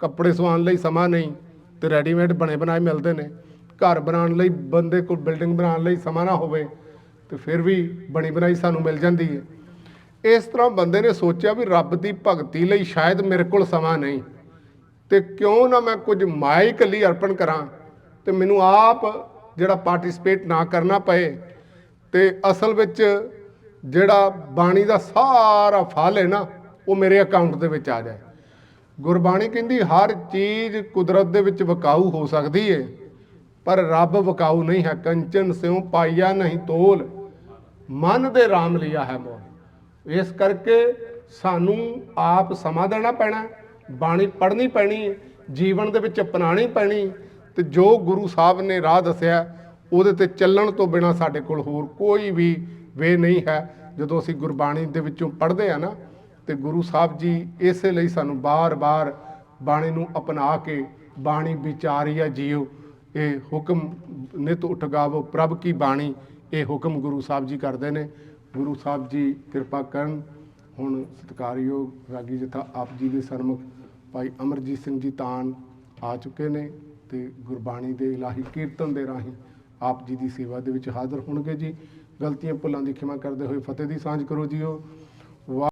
ਕੱਪੜੇ ਸਵਾਉਣ ਲਈ ਸਮਾਂ ਨਹੀਂ ਤੇ ਰੈਡੀਮੇਡ ਬਣੇ ਬਣਾਏ ਮਿਲਦੇ ਨੇ, ਘਰ ਬਣਾਉਣ ਲਈ ਬੰਦੇ ਕੋਲ ਬਿਲਡਿੰਗ ਬਣਾਉਣ ਲਈ ਸਮਾਂ ਨਾ ਹੋਵੇ ਤੇ ਫਿਰ ਵੀ ਬਣੀ ਬਣਾਈ ਸਾਨੂੰ ਮਿਲ ਜਾਂਦੀ ਹੈ। ਇਸ ਤਰ੍ਹਾਂ ਬੰਦੇ ਨੇ ਸੋਚਿਆ ਵੀ ਰੱਬ ਦੀ ਭਗਤੀ ਲਈ ਸ਼ਾਇਦ ਮੇਰੇ ਕੋਲ ਸਮਾਂ ਨਹੀਂ, ਤੇ ਕਿਉਂ ਨਾ ਮੈਂ ਕੁਝ ਮਾਇਆ ਇਕੱਲੀ ਅਰਪਣ ਕਰਾਂ ਤੇ ਮੈਨੂੰ ਆਪ ਜਿਹੜਾ ਪਾਰਟਿਸਿਪੇਟ ਨਾ ਕਰਨਾ ਪਏ, ਤੇ ਅਸਲ ਵਿੱਚ ਜਿਹੜਾ ਬਾਣੀ ਦਾ ਸਾਰਾ ਫਲ ਹੈ ਨਾ ਉਹ ਮੇਰੇ ਅਕਾਊਂਟ ਦੇ ਵਿੱਚ ਆ ਜਾਏ। ਗੁਰਬਾਣੀ ਕਹਿੰਦੀ ਹਰ ਚੀਜ਼ ਕੁਦਰਤ ਦੇ ਵਿੱਚ ਵਿਕਾਊ ਹੋ ਸਕਦੀ ਹੈ, ਪਰ ਰੱਬ ਵਿਕਾਊ ਨਹੀਂ ਹੈ। ਕੰਚਨ ਸਿਉ ਪਾਈਆ ਨਹੀਂ ਤੋਲ, ਮਨ ਦੇ ਰਾਮ ਲਿਆ ਹੈ ਮੋਲ। ਇਸ ਕਰਕੇ ਸਾਨੂੰ ਆਪ ਸਮਾਂ ਦੇਣਾ ਪੈਣਾ, ਬਾਣੀ ਪੜ੍ਹਨੀ ਪੈਣੀ, ਜੀਵਨ ਦੇ ਵਿੱਚ ਅਪਣਾਉਣੀ ਪੈਣੀ, ਤੇ ਜੋ ਗੁਰੂ ਸਾਹਿਬ ਨੇ ਰਾਹ ਦੱਸਿਆ ਉਹਦੇ ਤੇ ਚੱਲਣ ਤੋਂ ਬਿਨਾਂ ਸਾਡੇ ਕੋਲ ਹੋਰ ਕੋਈ ਵੀ ਵੇ ਨਹੀਂ ਹੈ। ਜਦੋਂ ਅਸੀਂ ਗੁਰਬਾਣੀ ਦੇ ਵਿੱਚੋਂ ਪੜ੍ਹਦੇ ਆ ਨਾ, ਤੇ ਗੁਰੂ ਸਾਹਿਬ ਜੀ ਇਸੇ ਲਈ ਸਾਨੂੰ ਬਾਰ-ਬਾਰ ਬਾਣੀ ਨੂੰ ਅਪਣਾ ਕੇ ਬਾਣੀ ਵਿਚਾਰੀਆ ਜੀਓ, ਇਹ ਹੁਕਮ ਨਿਤ ਉਠ ਗਾਵੋ ਪ੍ਰਭ ਕੀ ਬਾਣੀ, ਇਹ ਹੁਕਮ ਗੁਰੂ ਸਾਹਿਬ ਜੀ ਕਰਦੇ ਨੇ। ਗੁਰੂ ਸਾਹਿਬ ਜੀ ਕਿਰਪਾ ਕਰਨ। ਹੁਣ ਸਤਿਕਾਰਯੋਗ ਰਾਗੀ ਜਥਾ ਆਪ ਜੀ ਦੇ ਸਰਮੁਖ ਭਾਈ ਅਮਰਜੀਤ ਸਿੰਘ ਜੀ ਤਾਨ ਆ ਚੁੱਕੇ ਨੇ, ਤੇ ਗੁਰਬਾਣੀ ਦੇ ਇਲਾਹੀ ਕੀਰਤਨ ਦੇ ਰਾਹੀਂ ਆਪ ਜੀ ਦੀ ਸੇਵਾ ਦੇ ਵਿੱਚ ਹਾਜ਼ਰ ਹੋਣਗੇ ਜੀ। ਗਲਤੀਆਂ ਭੁੱਲਾਂ ਦੀ ਖਿਮਾ ਕਰਦੇ ਹੋਏ ਫਤਿਹ ਦੀ ਸਾਂਝ ਕਰੋ ਜੀਓ।